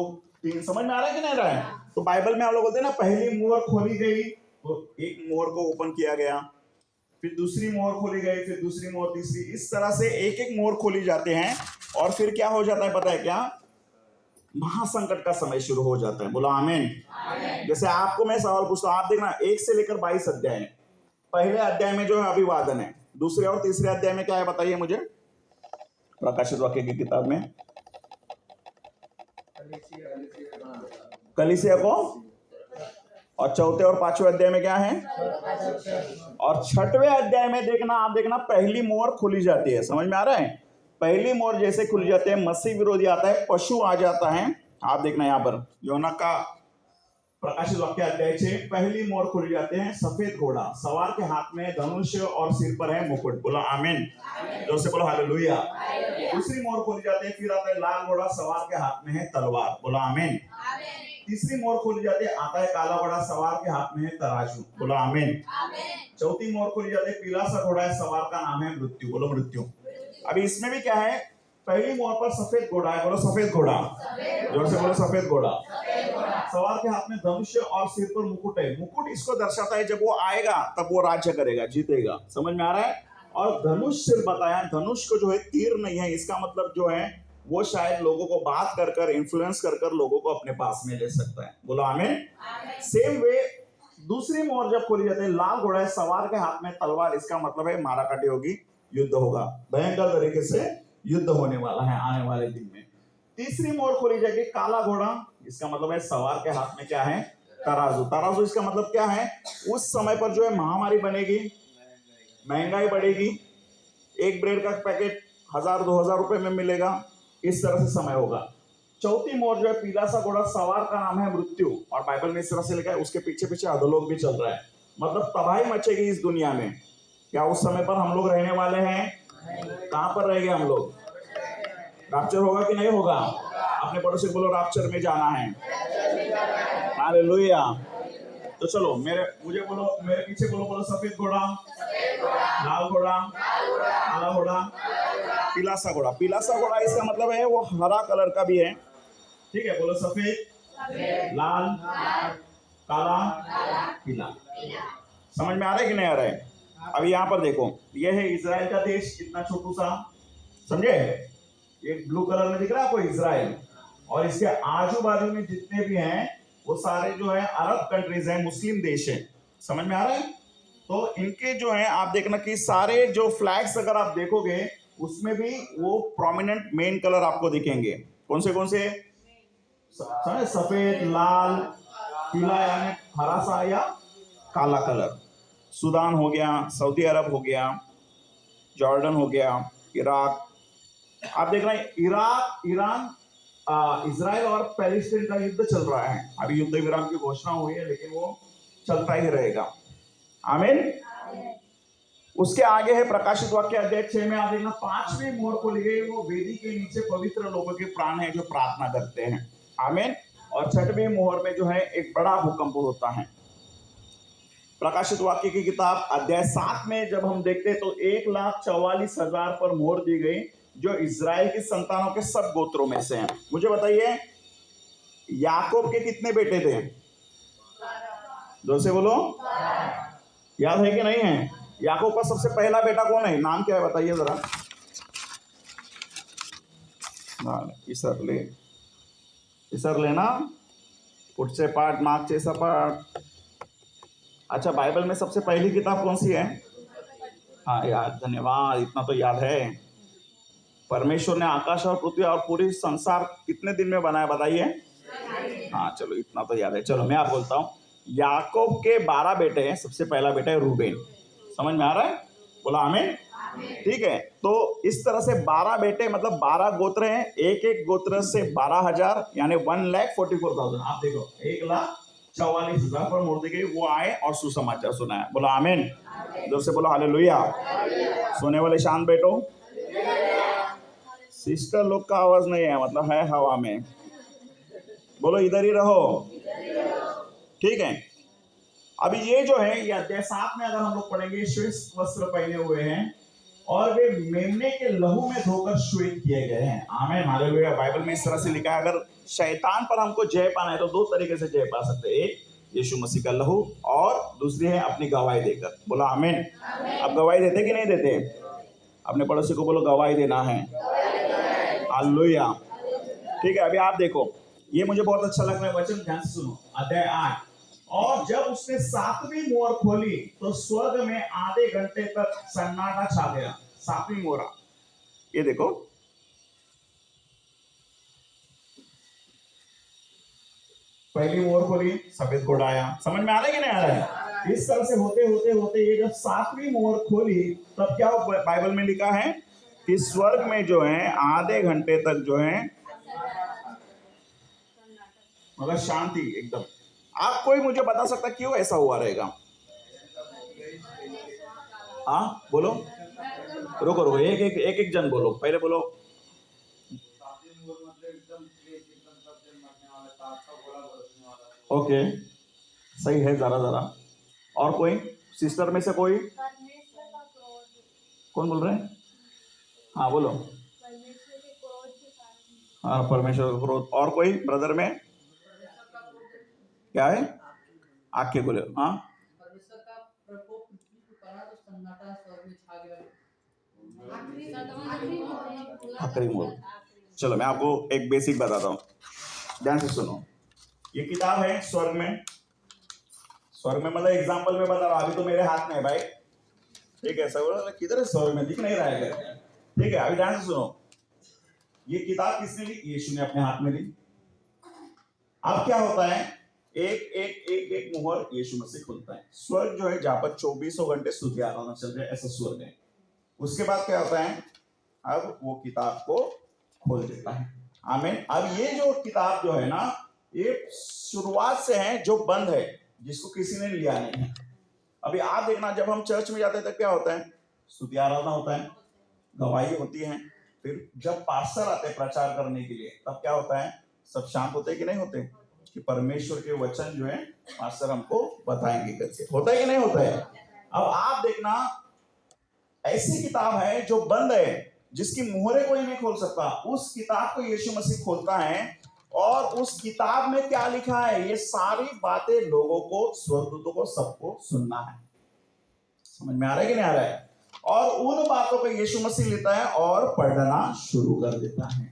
3। समझ में आ रहा है कि नहीं रहा है? तो बाइबल में आप लोग बोलते हैं ना, पहली मोहर खोली गई तो एक मोहर को ओपन किया गया, फिर दूसरी मोहर खोली गई, फिर दूसरी मोहर, तीसरी, इस तरह से एक एक मोहर खोली जाते हैं। और फिर क्या हो जाता है पता है क्या? महासंकट का समय शुरू हो जाता है। बोलो आमीन। जैसे आपको मैं सवाल पूछता हूं, आप देखना 1 से लेकर 22 अध्याय है। पहले अध्याय में जो है अभिवादन है, दूसरे और तीसरे अध्याय में क्या है बताइए मुझे, प्रकाशित वाक्य की किताब में। कलीसिया को। और चौथे और 5वें अध्याय में क्या है? और 6वें अध्याय में देखना, आप देखना पहली मोहर खुली जाती है। समझ में आ रहा है? पहली मोहर जैसे खुल जाते हैं, मसीह विरोधी आता है, पशु आ जाता है। आप देखना यहाँ पर योना का प्रकाशित वाक्य अध्याय 6, पहली मोहर खुल जाते हैं, सफेद घोड़ा, सवार के हाथ में धनुष और सिर पर है मुकुट। बोला आमीन। जोर से बोलो हालेलुया। दूसरी मोहर खुल जाती है, फिर आता है लाल घोड़ा, सवार के हाथ में है तलवार। बोला आमीन। तीसरी मोहर खुल जाती है, आता है काला घोड़ा, सवार के हाथ में है तराजू। बोला आमीन। चौथी मोहर खुल जाती है, पीला सा घोड़ा है, सवार का नाम है मृत्यु। बोलो मृत्यु। अभी इसमें भी क्या है? पहली मोहर पर सफेद घोड़ा है। बोलो सफेद घोड़ा। जोर से बोलो सफेद घोड़ा। सवार के हाथ में धनुष और सिर पर मुकुट है। मुकुट इसको दर्शाता है जब वो आएगा तब वो राज्य करेगा, जीतेगा। समझ में आ रहा है? और धनुष सिर बताया, धनुष को जो है तीर नहीं है, इसका मतलब जो है वो शायद लोगों को बात कर कर, इन्फ्लुएंस कर कर लोगों को अपने पास में ले सकता है। बोलो आमीन। सेम वे दूसरी मोहर जब खोली जाती है, लाल घोड़ा है, सवार के हाथ में तलवार, इसका मतलब है माराकाटी होगी, युद्ध होगा, भयंकर तरीके से युद्ध होने वाला है आने वाले दिन में। तीसरी मोहर खोली जाएगी, काला घोड़ा, इसका मतलब है सवार के हाथ में क्या है? तराजू। तराजू इसका मतलब क्या है? उस समय पर जो है महामारी बनेगी, महंगाई बढ़ेगी, एक ब्रेड का पैकेट 1000-2000 रुपए में मिलेगा, इस तरह से समय होगा। चौथी मोहर जो है, पीला सा घोड़ा, सवार का नाम है मृत्यु, और बाइबल में इस तरह से लिखा है, उसके पीछे पीछे अधोलोक भी चल रहा है, मतलब तबाही मचेगी इस दुनिया में। क्या उस समय पर हम लोग रहने वाले हैं? कहां पर रहेंगे हम लोग? रैप्चर होगा कि नहीं होगा? अपने पड़ोसी बोलो रैप्चर में जाना है। हालेलुया। तो चलो मुझे बोलो, मेरे पीछे बोलो, बोलो सफेद घोड़ा, लाल घोड़ा, काला घोड़ा, पीला सा घोड़ा। पीला सा घोड़ा इसका मतलब है वो हरा कलर का भी है। ठीक है, बोलो सफेद, लाल, काला, पीला। समझ में आ रहा है कि नहीं आ रहा है? अब यहाँ पर देखो, ये है इजराइल का देश, कितना छोटू सा, समझे? ये ब्लू कलर में दिख रहा है आपको इजराइल, और इसके आजू बाजू में जितने भी हैं वो सारे जो है अरब कंट्रीज हैं, मुस्लिम देश हैं। समझ में आ रहा है? तो इनके जो है आप देखना कि सारे जो फ्लैग्स अगर आप देखोगे उसमें भी वो प्रोमिनेंट मेन कलर आपको दिखेंगे। कौन से? सफेद, लाल, पीला यानी हरा सा या काला कलर। सूडान हो गया, सऊदी अरब हो गया, जॉर्डन हो गया, इराक। आप देख रहे हैं इराक, ईरान, इजराइल और पैलेस्टाइन का युद्ध चल रहा है। अभी युद्ध विराम की घोषणा हुई है, लेकिन वो चलता ही रहेगा। आमीन। उसके आगे है प्रकाशित वाक्य अध्याय 6 में आप देखना, 5वीं मोहर खोली गई, वो वेदी के नीचे पवित्र लोगों के प्राण है जो प्रार्थना करते हैं। आमीन। और 6वीं मोहर में जो है एक बड़ा भूकंप होता है। प्रकाशित वाक्य की किताब अध्याय 7 में जब हम देखते हैं तो 1,44,000 पर मोहर दी गई, जो इजराइल की संतानों के सब गोत्रों में से हैं। मुझे बताइए याकूब के कितने बेटे थे? जोर से बोलो, याद है कि नहीं है? याकूब का सबसे पहला बेटा कौन है? नाम क्या है बताइए जरा। इसरले, विसरलेना पुढचे पाठ मागचे पाठ. अच्छा, बाइबल में सबसे पहली किताब कौन सी है? हाँ यार, धन्यवाद, इतना तो याद है. परमेश्वर ने आकाश और पृथ्वी और पूरी संसार कितने दिन में बनाया बताइए? हाँ चलो, इतना तो याद है. चलो मैं आप बोलता हूँ. याकूब के 12 बेटे हैं. सबसे पहला बेटा है रूबेन. समझ में आ रहा है? बोला आमीन. ठीक है, तो इस तरह से 12 बेटे मतलब 12 गोत्र हैं. एक एक गोत्र से 12,000 यानी 1,44,000. आप देखो 1,44,000 पर मुर्दे वो आए और सुसमाचार सुनाया. बोला आमीन. जोर से बोलो हालेलुया. सोने वाले शांत बैठो. सिस्टर लोग का आवाज नहीं है, मतलब है हवा में. बोलो इधर ही रहो. ठीक है, अभी ये जो है ये अध्याय 7 में अगर हम लोग पढ़ेंगे, श्वेत वस्त्र पहने हुए हैं और वे मेमने के लहू में धोकर श्वेत किए गए हैं. आमीन हालेलुया. बाइबल में इस तरह से लिखा है, अगर शैतान पर हमको जय पाना है तो 2 तरीके से जय पा सकते हैं. एक यीशु मसीह का लहू और दूसरी है अपनी गवाही देकर. बोला आमीन. अब गवाही देते कि नहीं देते? अपने पड़ोसी को बोलो गवाही देना है. हालेलुया. ठीक है, अभी आप देखो, ये मुझे बहुत अच्छा लग रहा है वचन, ध्यान से सुनो. अध्याय 8. और जब उसने 7वीं मोहर खोली तो स्वर्ग में आधे घंटे तक सन्नाटा छा गया. 7वीं मोहर, ये देखो, पहली मोहर खोली, सफेद घोड़ा आया. समझ में आ रहा है कि नहीं आ रहा है? इस तरह से होते होते होते ये जब 7वीं मोहर खोली तब क्या बाइबल में लिखा है कि स्वर्ग में जो है आधे घंटे तक जो है मगर शांति एकदम. आप कोई मुझे बता सकता क्यों ऐसा हुआ रहेगा? हाँ बोलो. रुको रुको, एक जन बोलो. पहले बोलो. ओके, सही है. जरा और कोई सिस्टर में से कोई? कौन बोल रहे हैं? हाँ बोलो. हाँ, परमेश्वर का क्रोध. और कोई ब्रदर में क्या है? आके बोले. हाँ, परमेश्वर का प्रकोप पृथ्वी को पड़ा तो सन्नाटा स्वर्ग में छा गया. आखिरी मोड़. चलो मैं आपको एक बेसिक बताता हूँ, ध्यान से सुनो. ये किताब है स्वर्ग में. स्वर्ग में मतलब एग्जाम्पल में बता रहा हूँ, अभी तो मेरे हाथ में है भाई. ठीक है, सब बोला किधर है? स्वर्ग में दिख नहीं रहा है. ठीक है, अभी ध्यान से सुनो. ये किताब किसने ली? यीशु ने अपने हाथ में ली. अब क्या होता है, एक मुहर यीशु मसीह खोलता है. स्वर्ग जो है जहां पर 24 घंटे स्तुति आराधना चल रहा है, ऐसा स्वर्ग है. उसके बाद क्या होता है, अब वो किताब को खोल देता है. आमीन. अब ये जो किताब जो है ना, ये शुरुआत से है जो बंद है, जिसको किसी ने लिया नहीं है. अभी आप देखना, जब हम चर्च में जाते हैं तब क्या होता है? स्तुति आराधना होता है, गवाही होती है. फिर जब पास्टर आते हैं प्रचार करने के लिए तब क्या होता है? सब शांत होते कि नहीं होते? कि परमेश्वर के वचन जो है पास्टर हमको बताएंगे करके. होता है कि नहीं होता है? अब आप देखना, ऐसी किताब है जो बंद है, जिसकी मुहरें कोई नहीं खोल सकता. उस किताब को यीशु मसीह खोलता है और उस किताब में क्या लिखा है, ये सारी बातें लोगों को, स्वर्गदूतों को, सबको सुनना है. समझ में आ रहा है कि नहीं आ रहा है? और उन बातों को यीशु मसीह लेता है और पढ़ना शुरू कर देता है.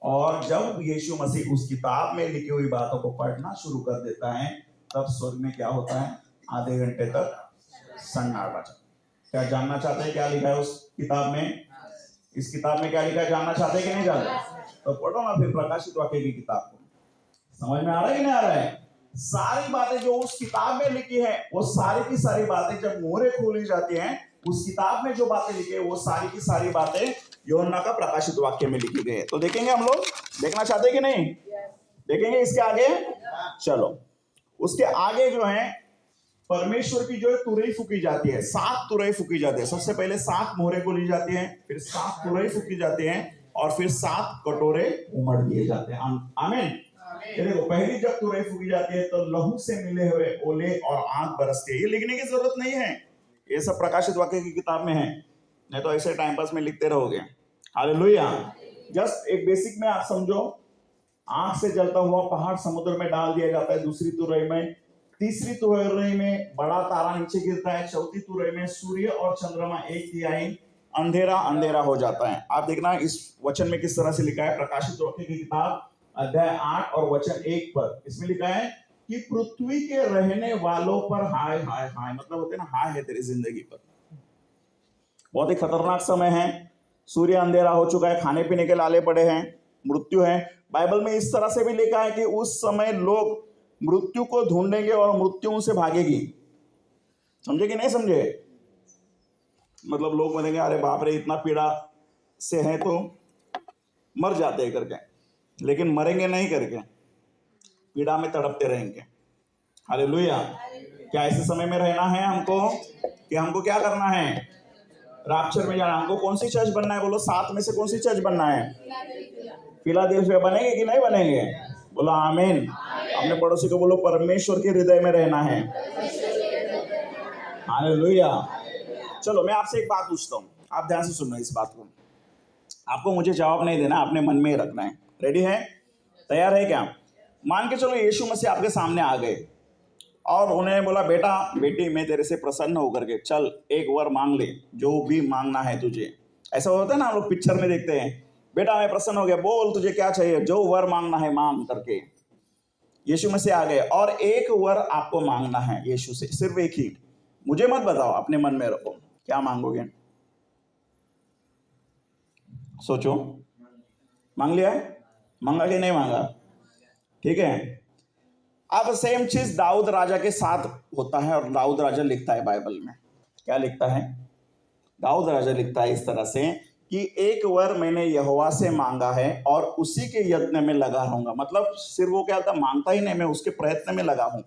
और जब यीशु मसीह उस किताब में लिखी हुई बातों को पढ़ना शुरू कर देता है, तब स्वर्ग में क्या होता है? आधे घंटे तक सन्नाटा. क्या जानना चाहते हैं क्या लिखा है उस किताब में? इस किताब में क्या लिखा है, जानना चाहते हैं कि नहीं जानते? तो पढ़ो ना फिर प्रकाशित वाक्य की किताब को. समझ में आ रहा है कि नहीं आ रहा है? सारी बातें जो उस किताब में लिखी है, वो सारी की सारी बातें जब मोहरें खोली जाती हैं, उस किताब में जो बातें लिखी है वो सारी की सारी बातें यूहन्ना का प्रकाशित वाक्य में लिखी गई है. तो देखेंगे हम लोग. देखना चाहते हैं कि नहीं? देखेंगे इसके आगे. चलो, उसके आगे जो है परमेश्वर की जो है तुरई फूकी जाती है. 7 तुरई फूकी जाती है. सबसे पहले 7 मोहरें खोली जाती हैं, फिर 7 तुरई फूकी जाती हैं और फिर 7 कटोरे उमड़ दिए जाते हैं. आमीन. ये देखो, पहली जब तुरई फूकी जाती है तो लहू से मिले हुए ओले और आंख बरसती है. ये लिखने की जरूरत नहीं है, ये सब प्रकाशित वाक्य की किताब में है. नहीं तो ऐसे टाइम पास में लिखते रहोगे. हालेलुया. जस्ट एक बेसिक में आप समझो. आंख से जलता हुआ पहाड़ समुद्र में डाल दिया जाता है दूसरी तुरई में. तीसरी तुरई में बड़ा तारा नीचे गिरता है. चौथी तुरई में सूर्य और चंद्रमा एक तिहाई अंधेरा अंधेरा हो जाता है. आप देखना इस वचन में किस तरह से लिखा है, प्रकाशित वाक्य की किताब अध्याय 8 और वचन 1 पर इसमें लिखा है कि पृथ्वी के रहने वालों पर हाय हाय हाय, मतलब होते हैं ना, हाय है तेरी जिंदगी पर। बहुत ही खतरनाक समय है, सूर्य अंधेरा हो चुका है, खाने पीने के लाले पड़े हैं, मृत्यु है। बाइबल में इस तरह से भी लिखा है कि उस समय लोग मृत्यु को ढूंढेंगे और मृत्यु उनसे भागेगी। समझे कि नहीं समझे? मतलब लोग बोलेंगे अरे बाप रे इतना पीड़ा से है तो मर जाते हैं करके, लेकिन मरेंगे नहीं करके, पीड़ा में तड़पते रहेंगे। हालेलुया। क्या ऐसे समय में रहना है हमको कि हमको क्या करना है? राप्चर में जाना। हमको कौन सी चर्च बनना है? बोलो 7 में से कौन सी चर्च बनना है? फिलाडेल्फिया बनेंगे कि नहीं बनेंगे? बोलो आमीन। अपने पड़ोसी को बोलो परमेश्वर के हृदय में रहना है। हालेलुया। चलो मैं आपसे एक बात पूछता हूँ, आप ध्यान से सुनना इस बात को। आपको मुझे जवाब नहीं देना, आपने मन में ही रखना है। रेडी है? तैयार है क्या? मान के चलो यीशु मसीह आपके सामने आ गए और उन्हें बोला बेटा बेटी मैं तेरे से प्रसन्न होकर के चल एक वर मांग ले, जो भी मांगना है तुझे। ऐसा होता है ना, हम लोग पिक्चर में देखते हैं, बेटा मैं प्रसन्न हो गया, बोल तुझे क्या चाहिए, जो वर मांगना है मांग करके। यीशु मसीह आ गए और एक वर आपको मांगना है यीशु से, सिर्फ एक ही। मुझे मत बताओ, अपने मन में रखो, क्या मांगोगे? सोचो। मांग लिया? मांगा कि नहीं मांगा? ठीक है। अब सेम चीज दाऊद राजा के साथ होता है और दाऊद राजा लिखता है बाइबल में। क्या लिखता है? दाऊद राजा लिखता है इस तरह से कि एक वर मैंने यहोवा से मांगा है और उसी के यत्न में लगा रहूंगा। मतलब सिर्फ वो क्या था, मांगता ही नहीं, मैं उसके प्रयत्न में लगा हूं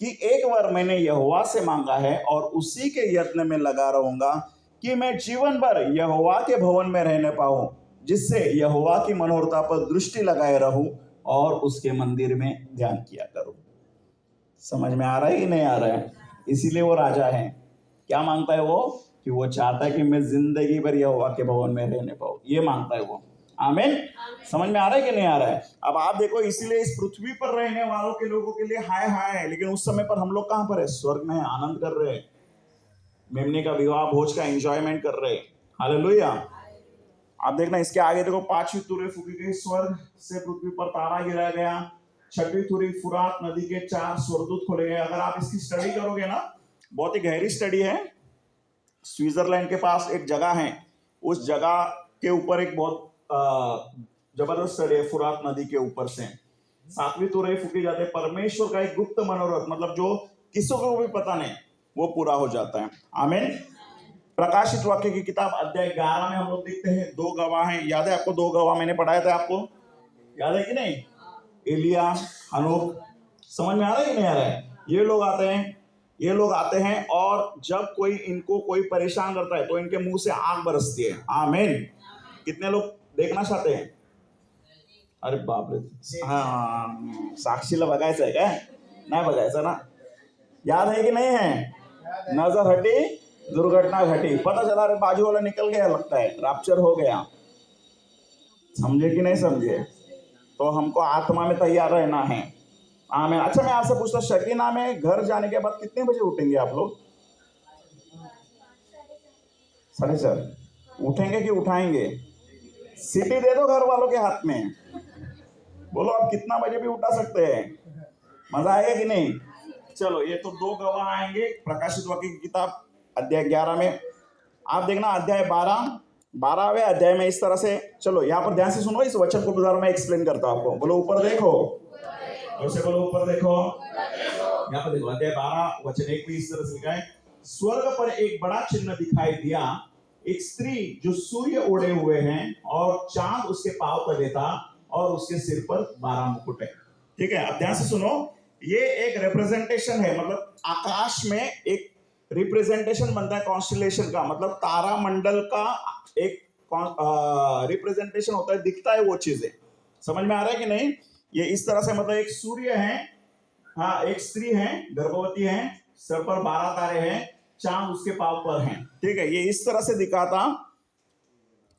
कि एक वर मैंने यहोवा से मांगा है और उसी के यत्न में लगा रहूंगा कि मैं जीवन भर यहोवा के भवन में रहने पाऊं, जिससे यहोवा की मनोहरता पर दृष्टि लगाए रहूं और उसके मंदिर में ध्यान किया करूं। समझ में आ रहा है कि नहीं आ रहा है? इसीलिए वो राजा है। क्या मांगता है वो? कि वो चाहता है कि मैं जिंदगी भर यहोवा के भवन में रहने पाऊं, ये मांगता है वो। आमीन। समझ में आ रहा है कि नहीं आ रहा है? अब आप देखो, इसीलिए इस पृथ्वी पर रहने वालों के लोगों के लिए हाय हाय है, लेकिन उस समय पर हम लोग कहां पर है? स्वर्ग में है, आनंद कर रहे हैं, मेमने का विवाह भोज का एंजॉयमेंट कर रहे हैं। हालेलुया। आप देखना इसके आगे देखो, 5वीं तुरही फूकी गई, स्वर्ग से पृथ्वी पर तारा गिराया गया। 6वीं तुरही फुरात नदी के 4 स्वर्गदूत खोले गए। अगर आप इसकी स्टडी करोगे ना, बहुत ही गहरी स्टडी है। स्विट्जरलैंड के पास एक जगह है, उस जगह के ऊपर एक बहुत जबरदस्त स्टडी है, फुरात नदी के ऊपर से 7वीं तुरही फूकी जाती है। परमेश्वर का एक गुप्त मनोरथ, मतलब जो किसी को भी पता नहीं, वो पूरा हो जाता है। आमीन। प्रकाशित वाक्य की किताब अध्याय 11 में हम लोग देखते हैं 2 गवाह हैं। याद है आपको? 2 गवाह मैंने पढ़ाया था, आपको याद है कि नहीं? एलिया, हनोक। समझ में आ रहा है कि नहीं आ रहा है? ये लोग आते हैं और जब कोई इनको कोई परेशान करता है तो इनके मुंह से आग बरसती है। आमीन। कितने लोग देखना चाहते हैं? अरे बाप रे, हाँ, साक्षीला बघायचं है क्या? नहीं बघायचं ना? याद है कि नहीं है? नजर हटी, दुर्घटना घटी, पता चला अरे बाजू वाला निकल गया, लगता है रैप्चर हो गया। समझे कि नहीं समझे? तो हमको आत्मा में तैयार रहना है। आमीन। अच्छा मैं आपसे पूछता, शकीना में घर जाने के बाद कितने बजे उठेंगे आप लोग? 4:30 उठेंगे कि उठाएंगे? सीटी दे दो घर वालों के हाथ में, बोलो आप कितना बजे भी उठा सकते हैं। मजा आएगा कि नहीं? चलो ये तो 2 गवाह आएंगे प्रकाशित वाक्य की किताब अध्याय 11 में। आप देखना अध्याय 12वें अध्याय में इस तरह से। चलो यहाँ पर ध्यान से सुनो, इस वचन को बुझारो, मैं एक्सप्लेन करता हूं आपको। बोलो ऊपर देखो, से बोलो ऊपर देखो। यहाँ पर देखो अध्याय 12 वचन 1 में इस तरह से लिखा है, स्वर्ग पर एक बड़ा चिन्ह दिखाई दिया, एक स्त्री जो सूर्य ओढ़े हुए हैं और चांद उसके पांव तले था और उसके सिर पर 12 मुकुट है। ठीक है, अब ध्यान से सुनो, ये एक रिप्रेजेंटेशन है, मतलब आकाश में एक रिप्रेजेंटेशन बनता है कॉन्स्टेलेशन का, मतलब तारा मंडल का एक रिप्रेजेंटेशन होता है, दिखता है वो चीजें। समझ में आ रहा है कि नहीं? ये इस तरह से, मतलब एक सूर्य है, हाँ एक स्त्री है, गर्भवती है, सर पर 12 तारे हैं, चांद उसके पांव पर हैं। ठीक है, ये इस तरह से दिखा था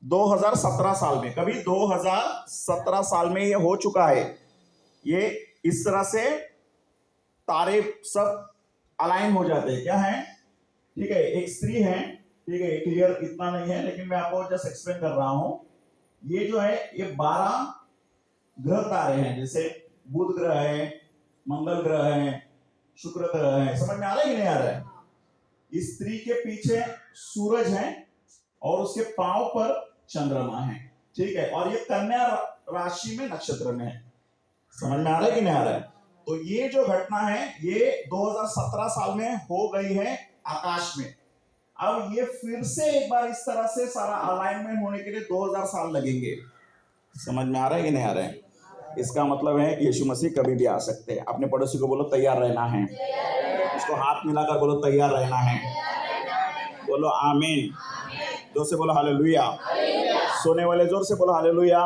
2017 साल में। कभी 2017 साल में ये हो चुका है। ये इस तरह से तारे सब अलाइन हो जाते हैं। क्या है? ठीक है, एक स्त्री है। ठीक है, क्लियर इतना नहीं है, लेकिन मैं आपको जस्ट एक्सप्लेन कर रहा हूं। ये जो है ये 12 ग्रह तारे हैं, जैसे बुध ग्रह है, मंगल ग्रह है, शुक्र ग्रह है। समझ में आ रहा है कि नहीं आ रहा है? इस स्त्री के पीछे सूरज है और उसके पांव पर चंद्रमा है, ठीक है। और ये कन्या राशि में नक्षत्र में है। समझ में आ रहा है कि नहीं आ रहा है? तो ये जो घटना है ये 2017 साल में हो गई है आकाश में। अब ये फिर से एक बार इस तरह से सारा अलाइनमेंट होने के लिए 2000 साल लगेंगे। समझ में आ रहा है कि नहीं आ रहा है? इसका मतलब है यीशु मसीह कभी भी आ सकते हैं। अपने पड़ोसी को बोलो तैयार रहना है। उसको हाथ मिलाकर बोलो तैयार रहना है। बोलो आमीन। जोर से बोलो हालेलुया। सोने वाले जोर से बोलो हालेलुया।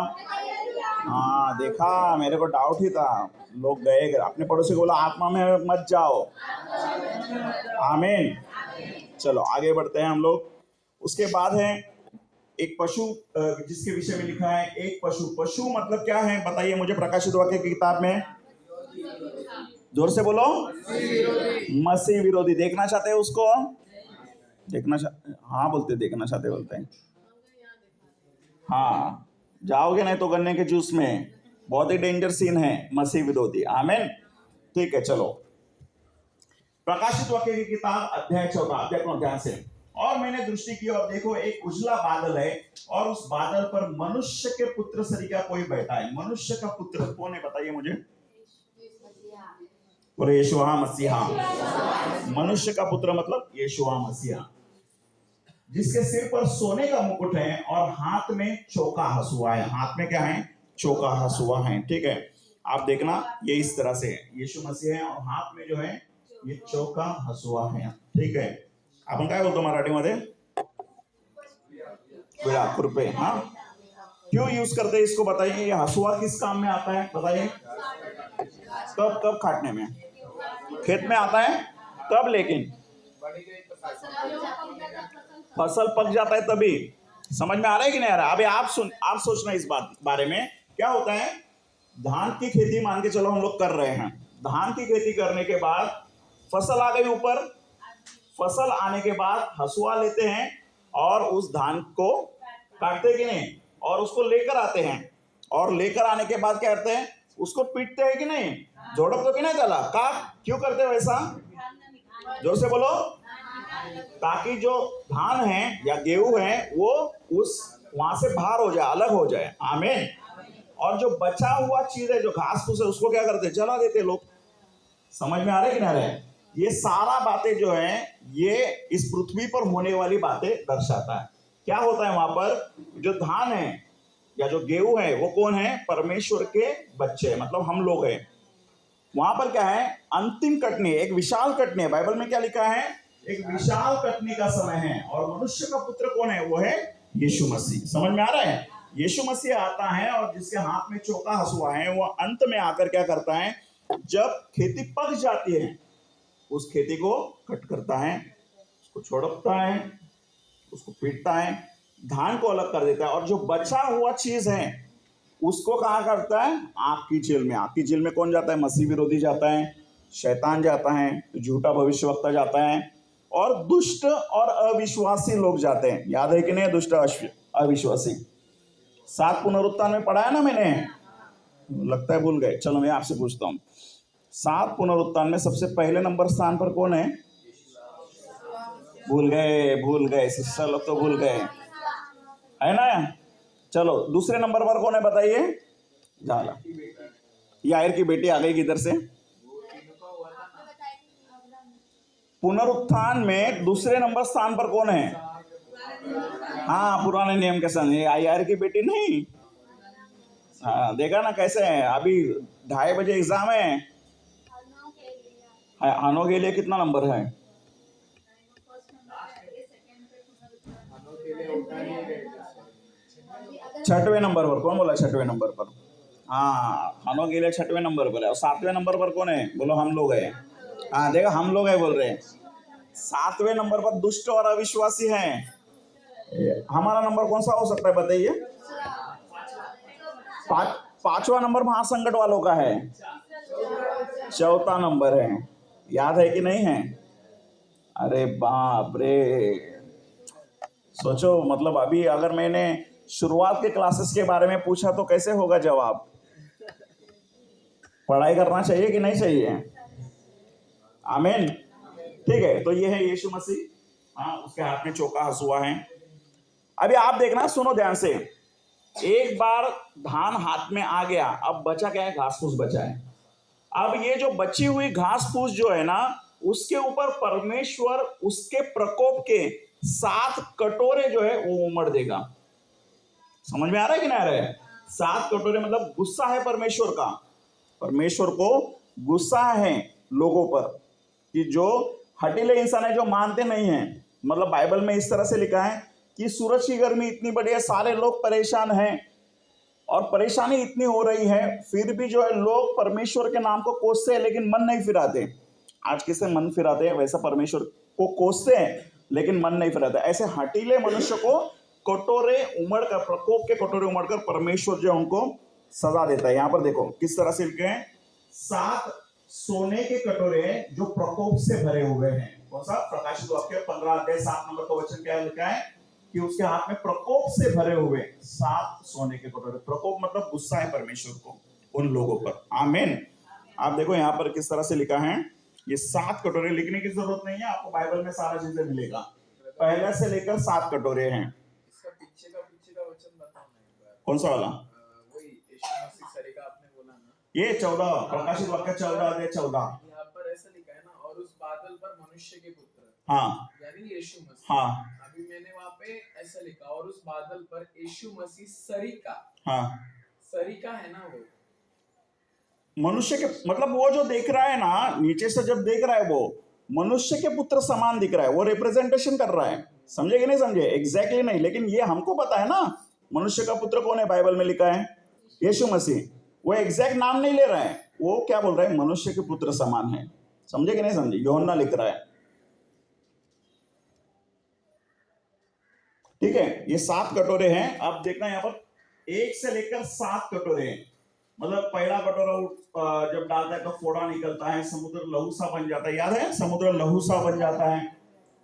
हाँ देखा, मेरे को डाउट ही था, लोग गए। अपने पड़ोसी को बोलो आत्मा में मत जाओ। आमीन। चलो आगे बढ़ते हैं हम लोग। उसके बाद है एक पशु, जिसके विषय में लिखा है एक पशु। पशु मतलब क्या है बताइए मुझे, प्रकाशित वाक्य की किताब में। जोर से बोलो मसीह विरोधी। देखना चाहते हैं उसको? देखना हाँ बोलते, देखना चाहते बोलते हैं। हाँ जाओगे नहीं तो गन्ने के जूस में। बहुत ही डेंजर सीन है मसीह विरोधी। आमीन। ठीक है चलो, प्रकाशित वाक्य की किताब अध्याय 14, अध्याय को ध्यान से। और मैंने दृष्टि की और देखो एक उजला बादल है और उस बादल पर मनुष्य के पुत्र सरीका कोई बैठा है। मनुष्य का पुत्र कौन है बताइए मुझे? बोले यीशुआ मसीहा। मनुष्य का पुत्र मतलब यीशुआ मसीहा, जिसके सिर पर सोने का मुकुट है और हाथ में चौका हसुआ है। हाथ में क्या है? चौका हसुआ है, ठीक है। आप देखना ये इस तरह से यीशु मसीह है और हाथ में जो है ये चौका हसुआ है, ठीक है। आपण काय बोलतो मराठीमध्ये? विड़ा, खुरपे। हाँ क्यों यूज करते हैं इसको बताइए? ये हसुआ किस काम में आता है बताइए? कब कब काटने में? खेत में आता है तब, लेकिन फसल पक जाता है तभी। समझ में आ रहा है कि नहीं आ रहा? अभी आप सोचना इस बारे में। क्या होता है, धान की खेती मान के चलो हम लोग कर रहे हैं। धान की खेती करने के बाद फसल आ गई ऊपर। फसल आने के बाद हसुआ लेते हैं और उस धान को काटते कि नहीं, और उसको लेकर आते हैं। और लेकर आने के बाद क्या करते हैं? उसको पीटते हैं कि नहीं? जोड़प तो कि नहीं चला का? क्यों करते हैं वैसा? जोर से बोलो। ताकि जो धान है या गेहूं है वो उस वहां से बाहर हो जाए, अलग हो जाए। आमीन। और जो बचा हुआ चीज है, जो घास फूस है, उसको क्या करते हैं? जला देते लोग। समझ में आ रहा है कि नहीं आ रहा है? ये सारा बातें जो है ये इस पृथ्वी पर होने वाली बातें दर्शाता है। क्या होता है वहां पर? जो धान है या जो गेहूं है वो कौन है? परमेश्वर के बच्चे, मतलब हम लोग हैं। वहां पर क्या है? अंतिम कटनी, एक विशाल कटनी है। बाइबल में क्या लिखा है? एक विशाल कटनी का समय है। और मनुष्य का पुत्र कौन है? वो है यीशु मसीह। समझ में आ रहा है? यीशु मसीह आता है और जिसके हाथ में चौका हसुआ है, वो अंत में आकर क्या करता है? जब खेती पक जाती है उस खेती को कट करता है, उसको छोड़ता है, उसको पीटता है, धान को अलग कर देता है। और जो बचा हुआ चीज है उसको कहाँ करता है? आग की जेल में। आग की जेल में कौन जाता है? मसीह विरोधी जाता है, शैतान जाता है, झूठा भविष्यवक्ता जाता है, और दुष्ट और अविश्वासी लोग जाते हैं। याद है कि नहीं? दुष्ट अविश्वासी 7 पुनरुत्थान में पढ़ा है ना मैंने, लगता है भूल गए। चलो मैं आपसे पूछता हूँ, 7 पुनरुत्थान में सबसे पहले नंबर स्थान पर कौन है? भूल गए शिष्य लोग तो भूल गए, है ना? चलो दूसरे नंबर पर कौन है बताइए? झाला, यायर की बेटी आ गई किधर से? पुनरुत्थान में दूसरे नंबर स्थान पर कौन है? हाँ पुराने नियम के संग यायर की बेटी नहीं। हाँ देखा ना कैसे है? अभी 2:30 बजे एग्जाम है। हानो के लिए कितना नंबर है? छठवें नंबर पर। कौन बोला छठवें नंबर पर? हाँ हानो के लिए 6वें नंबर पर है। और 7वें नंबर पर कौन है? बोलो हम लोग है। हाँ देखा, हम लोग है बोल रहे हैं। 7वें नंबर पर दुष्ट और अविश्वासी हैं। हमारा नंबर कौन सा हो सकता है बताइए? 5वां नंबर महासंकट वालों का है। 4था नंबर है। याद है कि नहीं है? अरे बाप रे, सोचो, मतलब अभी अगर मैंने शुरुआत के क्लासेस के बारे में पूछा तो कैसे होगा जवाब? पढ़ाई करना चाहिए कि नहीं चाहिए? आमीन। ठीक है, तो ये है यीशु मसीह। हाँ, उसके हाथ में चौका हंसुआ है। अभी आप देखना, सुनो ध्यान से। एक बार धान हाथ में आ गया, अब बचा क्या है? घास फूस बचा है। अब ये जो बची हुई घास फूस जो है ना, उसके ऊपर परमेश्वर उसके प्रकोप के 7 कटोरे जो है वो उमड़ देगा। समझ में आ रहा है कि नहीं आ रहा है? 7 कटोरे मतलब गुस्सा है परमेश्वर का। परमेश्वर को गुस्सा है लोगों पर कि जो हठीले इंसान है, जो मानते नहीं हैं। मतलब बाइबल में इस तरह से लिखा है कि सूरज की गर्मी इतनी बड़ी है, सारे लोग परेशान हैं और परेशानी इतनी हो रही है, फिर भी जो है लोग परमेश्वर के नाम को कोसते हैं लेकिन मन नहीं फिराते। आज किसे मन फिराते हैं? वैसा परमेश्वर को कोसते हैं लेकिन मन नहीं फिराते। ऐसे हठीले मनुष्य को कटोरे उमड़कर, प्रकोप के कटोरे उमड़कर परमेश्वर जो उनको सजा देता है। यहां पर देखो किस तरह से लिखे हैं, 7 सोने के कटोरे जो प्रकोप से भरे हुए हैं। कौन सा? प्रकाशित वाक्य 15 अध्याय 7 नंबर का वचन क्या लिखा है कि उसके हाथ में प्रकोप से भरे हुए 7 सोने के कटोरे। प्रकोप मतलब गुस्सा है परमेश्वर को उन लोगों पर। आमीन। आप देखो यहाँ पर किस तरह से लिखा है, ये 7 कटोरे। लिखने की जरूरत नहीं है, आपको बाइबल में सारा चीजें मिलेगा। पहले से लेकर 7 कटोरे हैं। इसका पीछे का वचन बताओ ना एक बार। कौन सा वाला? वही यीशु मसीह सरी का आपने बोला ना, ये 14 प्रकाशित वाक्य 14 अध्याय 14। यहाँ पर ऐसा लिखा है ना, और उस बादल पर मनुष्य के पुत्र, हाँ यानी यीशु मसीह। हाँ अभी मैंने वहाँ पे ऐसा लिखा, और उस बादल पर यीशु मसीह सरी का। हाँ, सरी का है ना वो मनुष्य के मतलब वो जो देख रहा है ना, नीचे से जब देख रहा है वो मनुष्य के पुत्र समान दिख रहा है, वो रिप्रेजेंटेशन कर रहा है। समझे कि नहीं समझे? एग्जैक्टली नहीं, लेकिन ये हमको पता है ना मनुष्य का पुत्र कौन है। बाइबल में लिखा है यीशु मसीह। वो एग्जैक्ट नाम नहीं ले रहा है, वो क्या बोल रहा है? मनुष्य के पुत्र समान है। समझे कि नहीं समझे? यूहन्ना लिख रहा है। ठीक है, ये 7 कटोरे हैं। अब देखना यहाँ पर 1 से लेकर 7 कटोरे हैं। मतलब पहला कटोरा जब डालता है तो फोड़ा निकलता है, समुद्र लहू सा बन जाता है। याद है? समुद्र लहू सा बन जाता है,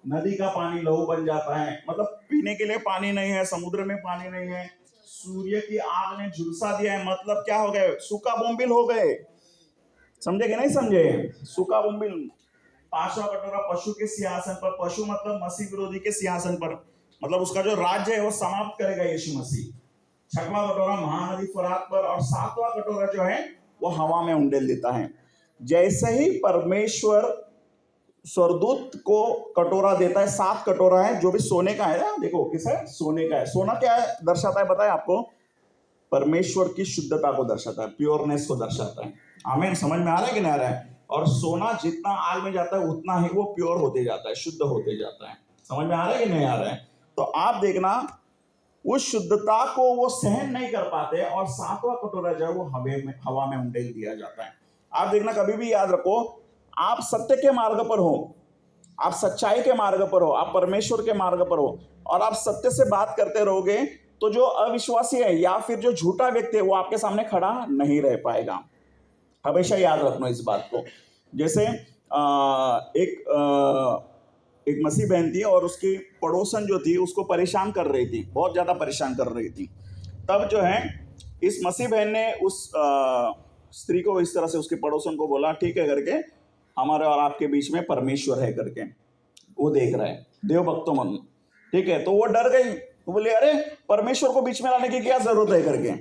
नदी का पानी लहू बन जाता है। मतलब पीने के लिए पानी नहीं है, समुद्र में पानी नहीं है। सूर्य की आग ने झुलसा दिया है, मतलब क्या हो गए? सूखा बोम्बिल हो गए। समझे कि नहीं समझे? सूखा बोम्बिल। 5वां कटोरा पशु के सिंहासन पर, पशु मतलब मसीह विरोधी के सिंहासन पर, मतलब उसका जो राज्य है वो समाप्त करेगा यीशु मसीह। 6वां कटोरा महानदी फरात पर, और 7वां कटोरा जो है वो हवा में उंडेल देता है। जैसे ही परमेश्वर स्वर्गदूत को कटोरा देता है, 7 कटोरा है जो भी सोने का है ना, देखो किस है? सोने का है। सोना क्या है दर्शाता है बताए आपको? परमेश्वर की शुद्धता को दर्शाता है, प्योरनेस को दर्शाता है। आमीन। समझ में आ रहा है कि नहीं आ रहा है? और सोना जितना आग में जाता है उतना ही वो प्योर होते जाता है, शुद्ध होते जाता है। समझ में आ रहा है कि नहीं आ रहा है? तो आप देखना उस शुद्धता को वो सहन नहीं कर पाते, और 7वां कटोरा जो है वो हवा में उंडेल दिया जाता है। आप देखना, कभी भी याद रखो, आप सत्य के मार्ग पर हो, आप सच्चाई के मार्ग पर हो, आप परमेश्वर के मार्ग पर हो, और आप सत्य से बात करते रहोगे, तो जो अविश्वासी है या फिर जो झूठा व्यक्ति है वो आपके सामने खड़ा नहीं रह पाएगा। हमेशा याद रखना इस बात को। जैसे एक मसीह बहन थी और उसकी पड़ोसन जो थी उसको परेशान कर रही थी, बहुत ज़्यादा परेशान कर रही थी। तब जो है इस मसीह बहन ने उस स्त्री को इस तरह से, उसके पड़ोसन को बोला, ठीक है करके, हमारे और आपके बीच में परमेश्वर है करके, वो देख रहा है, देव भक्तों मन। ठीक है, तो वो डर गई, तो बोले अरे परमेश्वर को बीच में लाने की क्या जरूरत है करके।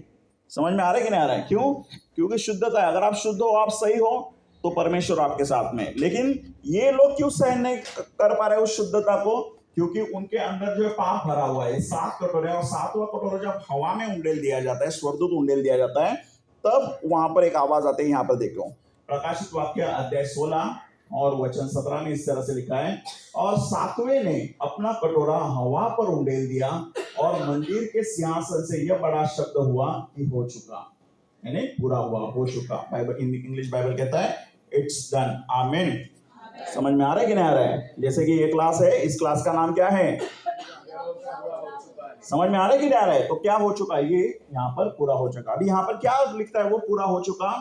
समझ में आ रहा है कि नहीं आ रहा है? क्यों? क्योंकि शुद्धता है। अगर आप शुद्ध हो, आप सही हो, तो परमेश्वर आपके साथ में। लेकिन ये लोग क्यों सहन नहीं कर पा रहे उस शुद्धता को? क्योंकि उनके अंदर जो पाप भरा हुआ है। 7 कटोरे, और 7वां कटोरा जब हवा में उंडेल दिया जाता है, स्वर्गदूत उंडेल दिया जाता है, तब वहां पर एक आवाज आती है। यहाँ पर देखो प्रकाशित वाक्य अध्याय 16 और वचन 17 में इस तरह से लिखा है, और 7वें ने अपना कटोरा हवा पर उंडेल दिया, और मंदिर के सिंहासन से यह बड़ा शब्द हुआ कि हो चुका, यानी पूरा हुआ, हो चुका। बाइबल, इंग्लिश बाइबल कहता है इट्स डन। आमीन। समझ में आ रहा है कि नहीं आ रहा है? जैसे कि ये क्लास है, इस क्लास का नाम क्या है? समझ में आ रहा है कि नहीं आ रहा है? तो क्या हो चुका? ये यहाँ पर पूरा हो चुका। अभी यहाँ पर क्या लिखता है? वो पूरा हो चुका।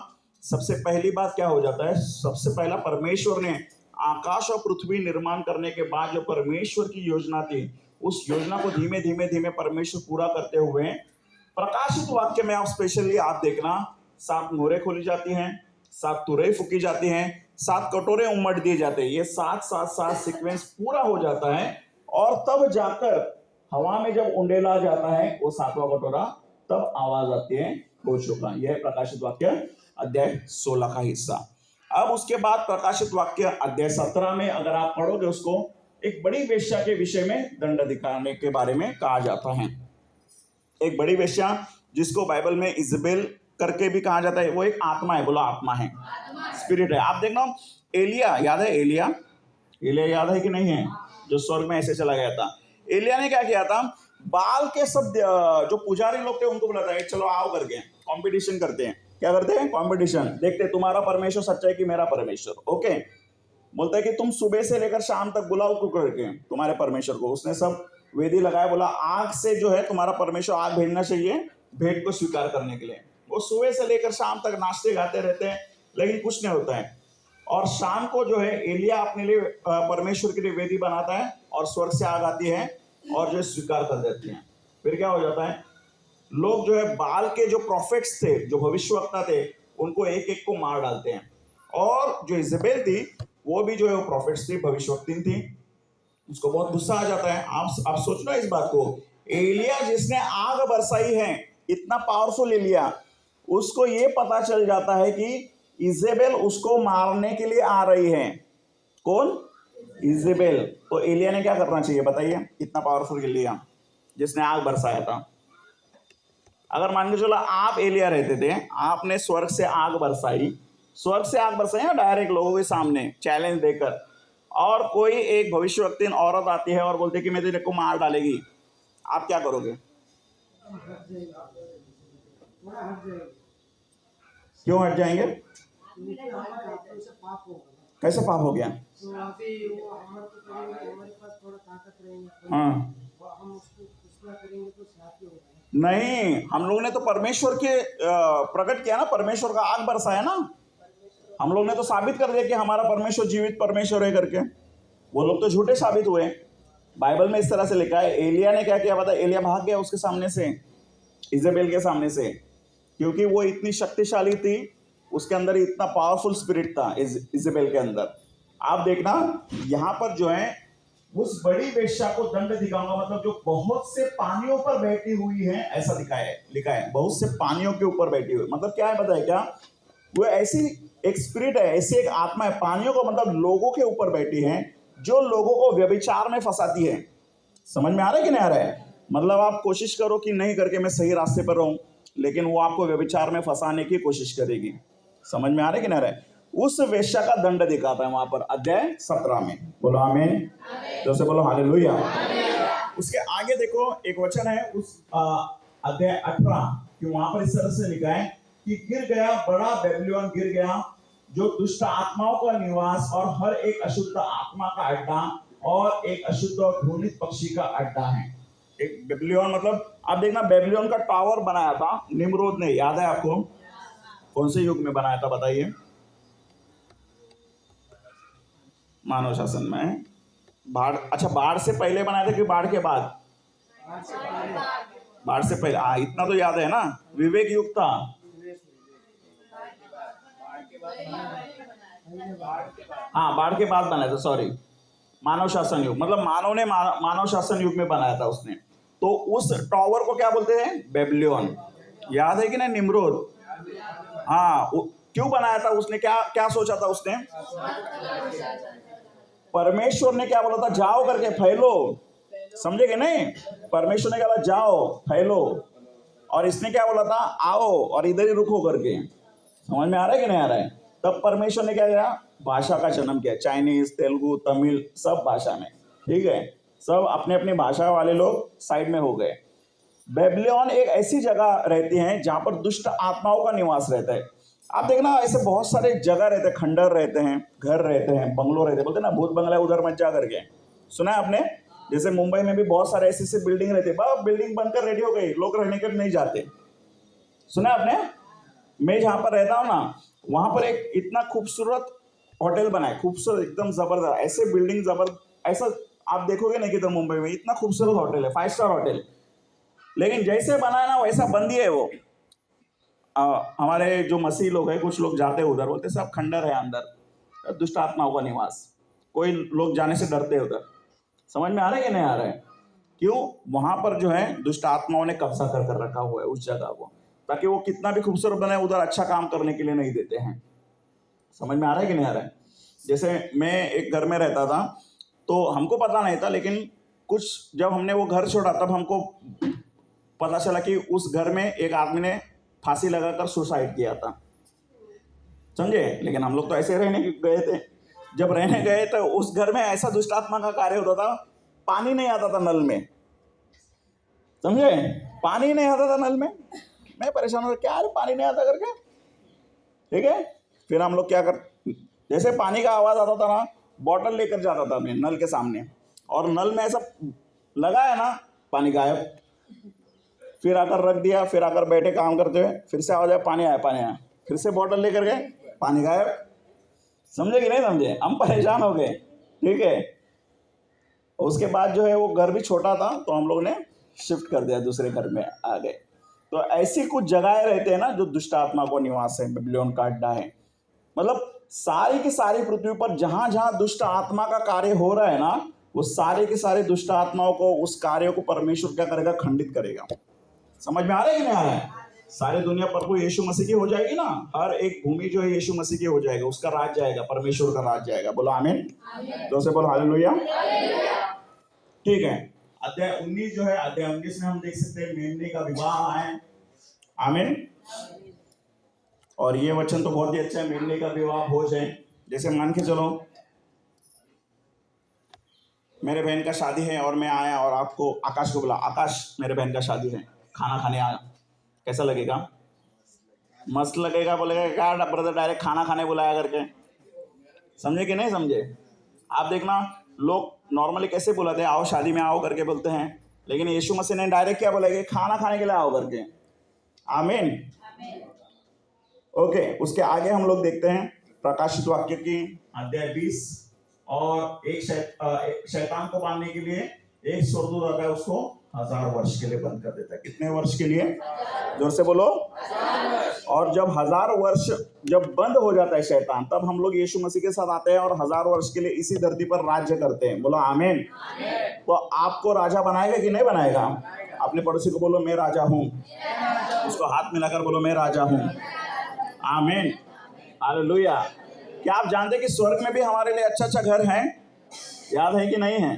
सबसे पहली बात क्या हो जाता है? सबसे पहला, परमेश्वर ने आकाश और पृथ्वी निर्माण करने के बाद जो परमेश्वर की योजना थी, उस योजना को धीमे धीमे धीमे परमेश्वर पूरा करते हुए, प्रकाशित वाक्य में आप स्पेशली आप देखना, 7 मोहरें खोली जाती हैं, 7 तुरई फूकी जाती हैं, 7 कटोरे उमट दिए जाते हैं। ये 7 सीक्वेंस पूरा हो जाता है और तब जाकर हवा में जब उंडेला जाता है वो 7वां कटोरा, तब आवाज आती है घोषों का। यह है प्रकाशित वाक्य अध्याय 16 का हिस्सा। अब उसके बाद प्रकाशित वाक्य अध्याय 17 में अगर आप पढ़ोगे उसको, एक बड़ी वेश्या के विषय में दंड दिखाने के बारे में कहा जाता है। एक बड़ी वेश्या जिसको बाइबल में इजबेल करके भी कहा जाता है, वो एक आत्मा है। बोलो आत्मा है, स्पिरिट है। आप देखना एलिया याद है, एलिया याद है कि नहीं है, जो स्वर्ग में ऐसे चला गया था। एलिया ने क्या किया था, बाल के सब जो पुजारी लोग थे उनको बुलाता है, चलो आओ करके कंपटीशन करते हैं। क्या करते हैं, कंपटीशन, देखते हैं तुम्हारा परमेश्वर सच्चा है कि मेरा परमेश्वर। ओके, बोलता है कि तुम सुबह से लेकर शाम तक बुलाओ को करके तुम्हारे परमेश्वर को। उसने सब वेदी लगाया, बोला आग से जो है तुम्हारा परमेश्वर आग भेजना चाहिए भेंट को स्वीकार करने के लिए। वो सुबह से लेकर शाम तक नाचते गाते रहते हैं, लेकिन कुछ नहीं होता है। और शाम को जो है एलिया अपने लिए परमेश्वर के लिए वेदी बनाता है और स्वर्ग से आग आती है और जो स्वीकार कर देती है। फिर क्या हो जाता है, लोग जो है बाल के जो प्रॉफिट्स थे, जो भविष्यवक्ता थे, उनको एक एक को मार डालते हैं। और जो इजेबेल थी वो भी जो है वो प्रॉफिट्स थी, भविष्यवक्ती थी। उसको बहुत गुस्सा आ जाता है। आप सोचना इस बात को, एलिया जिसने आग बरसाई है, इतना पावरफुल एलिया, उसको ये पता चल जाता है कि इजेबेल उसको मारने के लिए आ रही है। कौन, इजेबेल। तो एलिया ने क्या करना चाहिए बताइए, इतना पावरफुल एलिया जिसने आग बरसाया था। अगर मान के चलो आप एलिया रहते थे, आपने स्वर्ग से आग बरसाई ना डायरेक्ट लोगों के सामने चैलेंज देकर, और कोई एक भविष्यवक्ती औरत आती है और बोलती है कि मैं तेरे को मार डालेगी, आप क्या करोगे? क्यों हट जाएंगे? कैसे पाप हो गया? हाँ, नहीं, हम लोग ने तो परमेश्वर के प्रकट किया ना, परमेश्वर का आग बरसाया ना। हम लोग ने तो साबित कर दिया कि हमारा परमेश्वर जीवित परमेश्वर है करके। वो लोग तो झूठे साबित हुए। बाइबल में इस तरह से लिखा है। एलिया ने क्या किया पता, एलिया भाग गया उसके सामने से, इजेबेल के सामने से, क्योंकि वो इतनी शक्तिशाली थी, उसके अंदर इतना पावरफुल स्पिरिट था इजेबेल के अंदर। आप देखना यहाँ पर जो है, उस बड़ी वेश्या को दंड दिखाऊंगा, मतलब जो बहुत से पानियों पर बैठी हुई है, ऐसा लिखा है बहुत से पानियों के ऊपर बैठी हुई। मतलब क्या है बताए क्या, वो ऐसी एक स्पिरिट है, ऐसी एक आत्मा है, पानियों को मतलब लोगों के ऊपर बैठी है, जो लोगों को व्यभिचार में फंसाती है। समझ में आ रहा है कि नहीं आ रहा है? मतलब आप कोशिश करो कि नहीं करके मैं सही रास्ते पर रहूं, लेकिन वो आपको व्यभिचार में फंसाने की कोशिश करेगी। समझ में आ रहा है कि नहीं आ रहा है? उस वेश्या का दंड दिखाता है वहां पर अध्याय 17 में। बोलो आमीन, जैसे बोलो हालेलुया। उसके आगे देखो एक वचन है उस अध्याय 18 कि वहां पर इस तरह से लिखा है कि गिर गया, बड़ा बेबीलोन गिर गया, जो दुष्ट आत्माओं का निवास और हर एक अशुद्ध आत्मा का अड्डा और एक अशुद्ध और घृणित पक्षी का अड्डा है। एक बेबीलोन, मतलब आप देखना बेबीलोन का टावर बनाया था निम्रोद ने, याद है आपको? कौन से युग में बनाया था बताइए? मानव शासन में। बाढ़, अच्छा बाढ़ से पहले बनाया था कि बाढ़ के बाद? बाढ़ से पहले। इतना तो याद है ना, विवेक युग था। हाँ, बाढ़ के बाद बनाया था, सॉरी, मानव शासन युग, मतलब मानव ने मानव शासन युग में बनाया था उसने। तो उस टावर को क्या बोलते हैं? बेबीलोन। याद है कि नहीं? निम्रोद। हाँ, क्यों बनाया था उसने? क्या क्या सोचा था उसने? परमेश्वर ने क्या बोला था? जाओ करके फैलो। समझे कि नहीं? परमेश्वर ने कहा जाओ फैलो, और इसने क्या बोला था? आओ और इधर ही रुको करके। समझ में आ रहा है कि नहीं आ रहा है? तब परमेश्वर ने क्या किया? भाषा का जन्म किया, चाइनीज, तेलुगु, तमिल, सब भाषा में। ठीक है, सब अपने अपनी भाषा वाले लोग साइड में हो गए। बेबीलोन एक ऐसी जगह रहती है जहां पर दुष्ट आत्माओं का निवास रहता है। आप देखना ऐसे बहुत सारे जगह रहते हैं, खंडर रहते हैं, घर रहते हैं, बंगलो रहते हैं, बोलते ना भूत बंगला उधर मत जा करके। सुना है आपने? जैसे मुंबई में भी बहुत सारे ऐसे बिल्डिंग रहते हैं, बिल्डिंग बनकर रेडी हो गई, लोग रहने के नहीं जाते। सुना है आपने? मैं जहां पर रहता हूँ ना, वहां पर एक इतना खूबसूरत होटल बना है, खूबसूरत एकदम जबरदस्त, ऐसे बिल्डिंग जबरदस्त, ऐसा आप देखोगे नहीं किधर मुंबई में, इतना खूबसूरत होटल है, 5 स्टार होटल। लेकिन जैसे बना है ना वैसा बंदी है वो। हमारे जो मसीह लोग हैं, कुछ लोग जाते हैं उधर, बोलते सब खंडर है अंदर, दुष्ट आत्माओं का निवास। कोई लोग जाने से डरते हैं उधर। समझ में आ रहा है कि नहीं आ रहा है? क्यों? वहां पर जो है दुष्ट आत्माओं ने कब्जा कर कर रखा हुआ है उस जगह को, ताकि वो कितना भी खूबसूरत बने उधर अच्छा काम करने के लिए नहीं देते हैं। समझ में आ रहा है कि नहीं आ रहा है? जैसे मैं एक घर में रहता था तो हमको पता नहीं था, लेकिन कुछ जब हमने वो घर छोड़ा तब हमको पता चला कि उस घर में एक आदमी ने फांसी लगाकर सुसाइड किया था। समझे? लेकिन हम लोग तो ऐसे रहने गए थे। जब रहने गए तो उस घर में ऐसा दुष्ट आत्मा का कार्य होता था, पानी नहीं आता था नल में। समझे? पानी नहीं आता था नल में। मैं परेशान हो गया, क्या है पानी नहीं आता करके। ठीक है, फिर हम लोग क्या कर, जैसे पानी का आवाज आता था ना, बॉटल लेकर जाता था मैं नल के सामने, और नल में ऐसा लगाया ना, पानी गायब। फिर आकर रख दिया, फिर आकर बैठे काम करते हुए, फिर से आवाज आया, पानी आया पानी आया, फिर से बॉटल लेकर गए, पानी गायब। समझे कि नहीं समझे? हम परेशान हो गए। ठीक है, उसके बाद जो है वो घर भी छोटा था तो हम लोग ने शिफ्ट कर दिया, दूसरे घर में आ गए। तो ऐसी कुछ जगहें रहते हैं ना जो दुष्ट आत्मा को निवास है, बेबीलोन का अड्डा है। मतलब सारी की सारी पृथ्वी पर जहां जहां दुष्ट आत्मा का कार्य हो रहा है ना, वो सारे के सारे दुष्ट आत्माओं को, उस कार्य को परमेश्वर क्या करेगा? खंडित करेगा। समझ में आ रहा है कि नहीं आ रहा है? सारी दुनिया प्रभु यीशु मसीह की हो जाएगी ना, हर एक भूमि जो है यीशु मसीह की हो जाएगा, उसका राज जाएगा, परमेश्वर का राज जाएगा। बोलो आमीन। तो से बोलो हालेलुया। ठीक है, अध्याय 19 जो है, अध्याय 19 में हम देख सकते हैं मेमने का विवाह है। आमीन। और ये वचन तो बहुत ही अच्छा है, मेमने का विवाह हो जाए। जैसे मान के चलो मेरे बहन का शादी है और मैं आया और आपको आकाश को बोला, आकाश मेरे बहन का शादी है, खाना खाने आया, कैसा लगेगा? मस्त लगेगा। बोलेगा क्या ब्रदर डायरेक्ट खाना खाने बुलाया करके। समझे कि नहीं समझे? आप देखना लोग नॉर्मली कैसे बुलाते हैं, आओ शादी में आओ करके बोलते हैं, लेकिन यीशु मसीह ने डायरेक्ट क्या बोला कि खाना खाने के लिए आओ करके। आमीन। ओके, उसके आगे हम लोग देखते हैं प्रकाशित वाक्य की अध्याय 20, और एक शैतान को बांधने के लिए एक स्वर्गदूत आता है, उसको 1000 वर्ष के लिए बंद कर देता है। कितने वर्ष के लिए? जोर से बोलो। और जब 1000 वर्ष जब बंद हो जाता है शैतान, तब हम लोग यीशु मसीह के साथ आते हैं और 1000 वर्ष के लिए इसी धरती पर राज्य करते हैं। बोलो आमीन। तो आपको राजा बनाएगा कि नहीं बनाएगा? अपने पड़ोसी को बोलो मैं राजा हूँ, उसको हाथ मिलाकर बोलो मैं राजा हूँ। आमीन, हालेलुया। क्या आप जानते हैं कि स्वर्ग में भी हमारे लिए अच्छा अच्छा घर है? याद है कि नहीं है?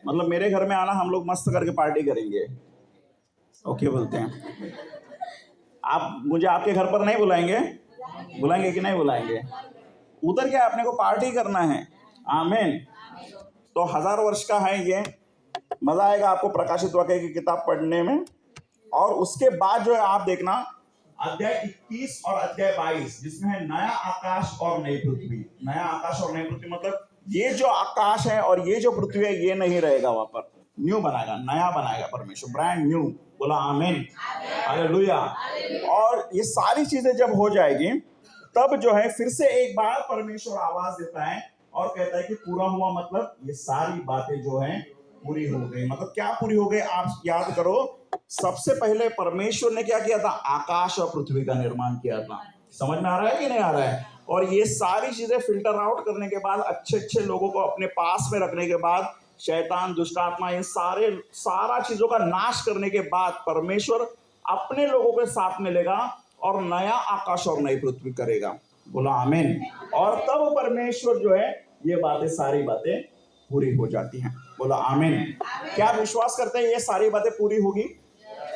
मतलब मेरे घर में आना, हम लोग मस्त करके पार्टी करेंगे। ओके बोलते हैं। आप मुझे आपके घर पर नहीं बुलाएंगे? बुलाएंगे कि नहीं बुलाएंगे? उधर क्या अपने को पार्टी करना है। आमीन। तो 1000 वर्ष का है ये, मजा आएगा आपको प्रकाशित वाक्य की किताब पढ़ने में। और उसके बाद जो है आप देखना अध्याय 21 और अध्याय 22, जिसमें है नया आकाश और नई पृथ्वी। नया आकाश और नई पृथ्वी मतलब ये जो आकाश है और ये जो पृथ्वी है ये नहीं रहेगा, वहां पर न्यू बनाएगा, नया बनाएगा परमेश्वर, ब्रांड न्यू। बोला आमीन, हालेलुया। और ये सारी चीजें जब हो जाएगी तब जो है फिर से एक बार परमेश्वर आवाज देता है और कहता है कि पूरा हुआ, मतलब ये सारी बातें जो है पूरी हो गई। मतलब क्या पूरी हो गई? आप याद करो, सबसे पहले परमेश्वर ने क्या किया था? आकाश और पृथ्वी का निर्माण किया था। समझ में आ रहा है कि नहीं आ रहा है? और ये सारी चीजें फिल्टर आउट करने के बाद, अच्छे अच्छे लोगों को अपने पास में रखने के बाद, शैतान, दुष्ट आत्मा, इन सारा चीजों का नाश करने के बाद परमेश्वर अपने लोगों के साथ में लेगा और नया आकाश और नई पृथ्वी करेगा। बोला आमीन। और तब परमेश्वर जो है ये बातें, सारी बातें पूरी हो जाती हैं। बोला आमीन। क्या आप विश्वास करते हैं ये सारी बातें पूरी होगी?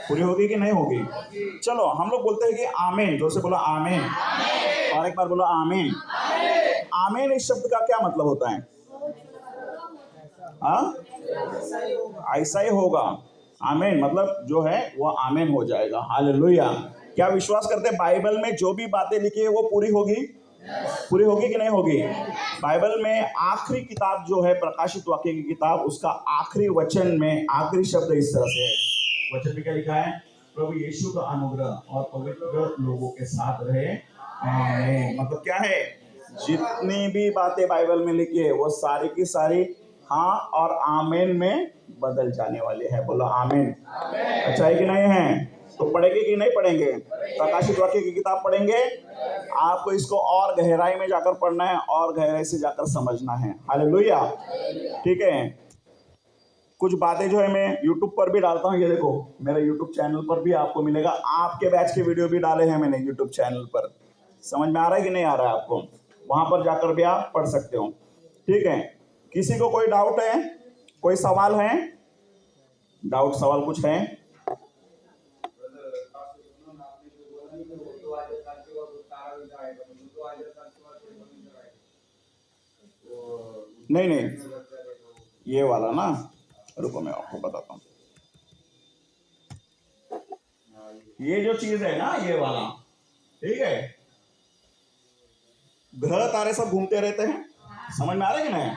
पूरी होगी कि नहीं होगी? चलो हम लोग बोलते हैं कि आमीन। जोर से बोला आमीन। और एक बार बोला आमीन। आमीन इस शब्द का क्या मतलब होता है? हाँ, ऐसा ही होगा। आमीन मतलब जो है वो आमीन हो जाएगा। हालेलुया। क्या विश्वास करते हैं बाइबल में जो भी बातें लिखी है वो पूरी होगी? पूरी होगी कि नहीं होगी? बाइबल में आखिरी किताब जो है प्रकाशित वाक्य की किताब, उसका आखिरी वचन में आखिरी शब्द इस तरह से है। वचन में क्या लिखा है? प्रभु यीशु का अनुग्रह और पवित्र लोगों के साथ रहे। आमीन। मतलब क्या है? जितनी भी बातें बाइबल में लिखी है वो सारी की सारी हाँ और आमीन में बदल जाने वाली है। बोलो आमीन। अच्छा है कि नहीं है? तो पढ़ेंगे कि नहीं पढ़ेंगे? प्रकाशित वाक्य की किताब पढ़ेंगे। आपको इसको और गहराई में जाकर पढ़ना है और गहराई से जाकर समझना है। हालेलुया। ठीक है, कुछ बातें जो है मैं YouTube पर भी डालता हूँ। ये देखो मेरे YouTube चैनल पर भी आपको मिलेगा। आपके बैच के वीडियो भी डाले हैं मैंने YouTube चैनल पर। समझ में आ रहा है कि नहीं आ रहा है आपको? वहां पर जाकर भी आप पढ़ सकते हो। ठीक है, किसी को कोई डाउट है, कोई सवाल है? डाउट सवाल कुछ है? नहीं नहीं, ये वाला ना, रुको मैं आपको बताता हूँ। ये जो चीज है ना, ये वाला, ठीक है, ग्रह तारे सब घूमते रहते हैं। समझ में आ रहा है कि नहीं?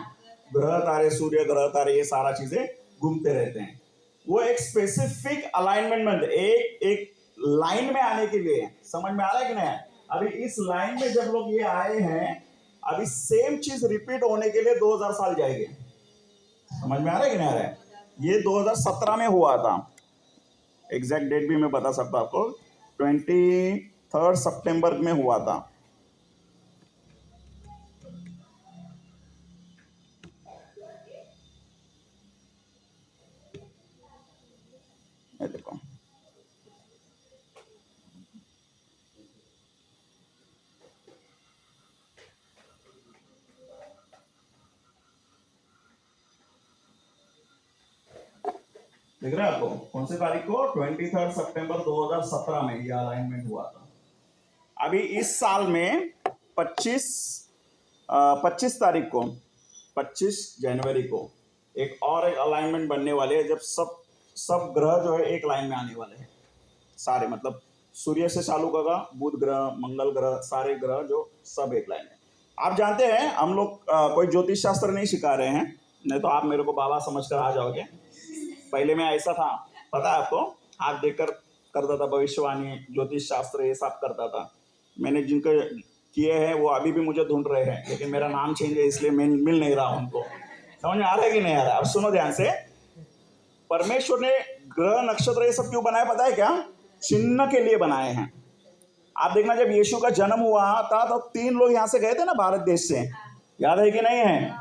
ग्रह तारे, सूर्य ग्रह तारे, ये सारा चीजें घूमते रहते हैं। वो एक स्पेसिफिक अलाइनमेंट में, एक लाइन में आने के लिए। समझ में आ रहा है कि नहीं? अभी इस लाइन में जब लोग ये आए हैं, अभी सेम चीज रिपीट होने के लिए 2000 साल जाएंगे। समझ में आ रहा है कि नहीं आ रहा है? ये 2017 में हुआ था। एग्जैक्ट डेट भी मैं बता सकता हूं आपको, 23 सितंबर में हुआ था। ये देखो, देख रहे हैं आपको? कौन से तारीख को? 23 सितंबर 2017 में ये अलाइनमेंट हुआ था। अभी इस साल में 25 तारीख को, 25 जनवरी को एक अलाइनमेंट बनने वाले हैं, जब सब ग्रह जो है एक लाइन में आने वाले हैं सारे। मतलब सूर्य से चालू होगा, बुध ग्रह, मंगल ग्रह, सारे ग्रह जो सब एक लाइन में। आप जानते हैं हम लोग कोई ज्योतिष शास्त्र नहीं सिखा रहे हैं, नहीं तो आप मेरे को बाबा समझकर आ जाओगे। पहले मैं ऐसा था, पता है आपको, हाथ देकर करता था भविष्यवाणी, ज्योतिष शास्त्र ये सब करता था। मैंने जिनको किए हैं वो अभी भी मुझे ढूंढ रहे हैं, लेकिन मेरा नाम चेंज है इसलिए मैं मिल नहीं रहा उनको। समझ में आ रहा है कि नहीं आ रहा है? अब सुनो ध्यान से। परमेश्वर ने ग्रह नक्षत्र ये सब क्यों बनाए पता है क्या? चिन्ह के लिए बनाए हैं। आप देखना, जब यीशु का जन्म हुआ था तो 3 लोग यहाँ से गए थे ना, भारत देश से, याद है कि नहीं है?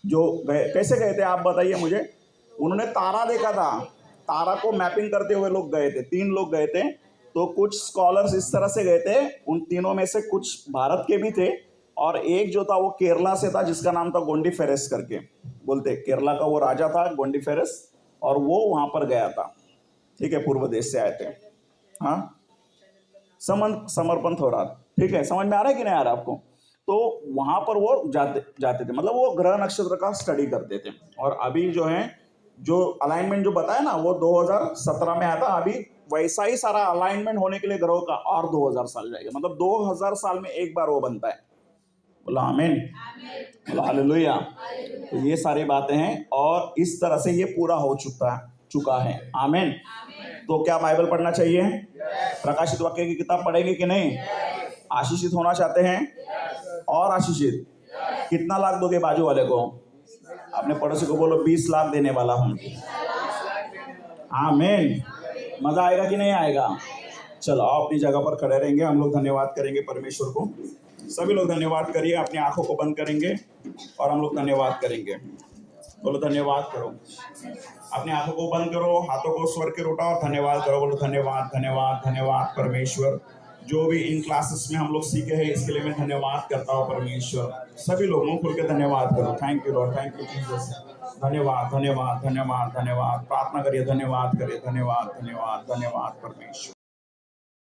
जो गए, कैसे गए थे आप बताइए मुझे? उन्होंने तारा देखा था, तारा को मैपिंग करते हुए लोग गए थे। 3 लोग गए थे। तो कुछ स्कॉलर्स इस तरह से गए थे, उन तीनों में से कुछ भारत के भी थे और एक जो था वो केरला से था, जिसका नाम था गोंडीफेरस करके बोलते। केरला का वो राजा था गोंडीफेरस, और वो वहां पर गया था। ठीक है, पूर्व देश से आए थे। हाँ, समर्पण थोड़ा, ठीक है। समझ में आ रहा है कि नहीं आ रहा आपको? तो वहां पर वो जाते थे, मतलब वो ग्रह नक्षत्र का स्टडी करते थे। और अभी जो है, जो अलाइनमेंट जो बताया ना, वो 2017 में आया था। अभी वैसा ही सारा अलाइनमेंट होने के लिए ग्रहों का और 2000 साल जाएगा। मतलब 2000 साल में एक बार वो बनता है। बोला आमीन, बोला हालेलुया। तो ये सारी बातें हैं और इस तरह से ये पूरा हो चुका है। आमीन। तो क्या बाइबल पढ़ना चाहिए? प्रकाशित वाक्य की किताब पढ़ेंगे कि नहीं? आशीषित होना चाहते हैं? और आशीषित कितना लाख दोगे बाजू वाले को? अपने पड़ोसी को बोलो 20 लाख देने वाला हूं। आमीन। मजा आएगा कि नहीं आएगा? चलो आओ अपनी जगह पर खड़े रहेंगे। हम लोग धन्यवाद करेंगे परमेश्वर को। सभी लोग धन्यवाद करिए, अपनी आंखों को बंद करेंगे और हम लोग धन्यवाद करेंगे। बोलो धन्यवाद करो, अपनी आंखों को बंद करो, हाथों को स्वर के उठाओ और धन्यवाद करो। बोलो धन्यवाद धन्यवाद धन्यवाद परमेश्वर। जो भी इन क्लासेस में हम लोग सीखे हैं इसके लिए मैं धन्यवाद करता हूँ परमेश्वर। सभी लोगों खुल के धन्यवाद करो। Thank you Lord, thank you Jesus. धन्यवाद धन्यवाद धन्यवाद धन्यवाद। प्रार्थना करिए, धन्यवाद करिए, धन्यवाद धन्यवाद धन्यवाद परमेश्वर।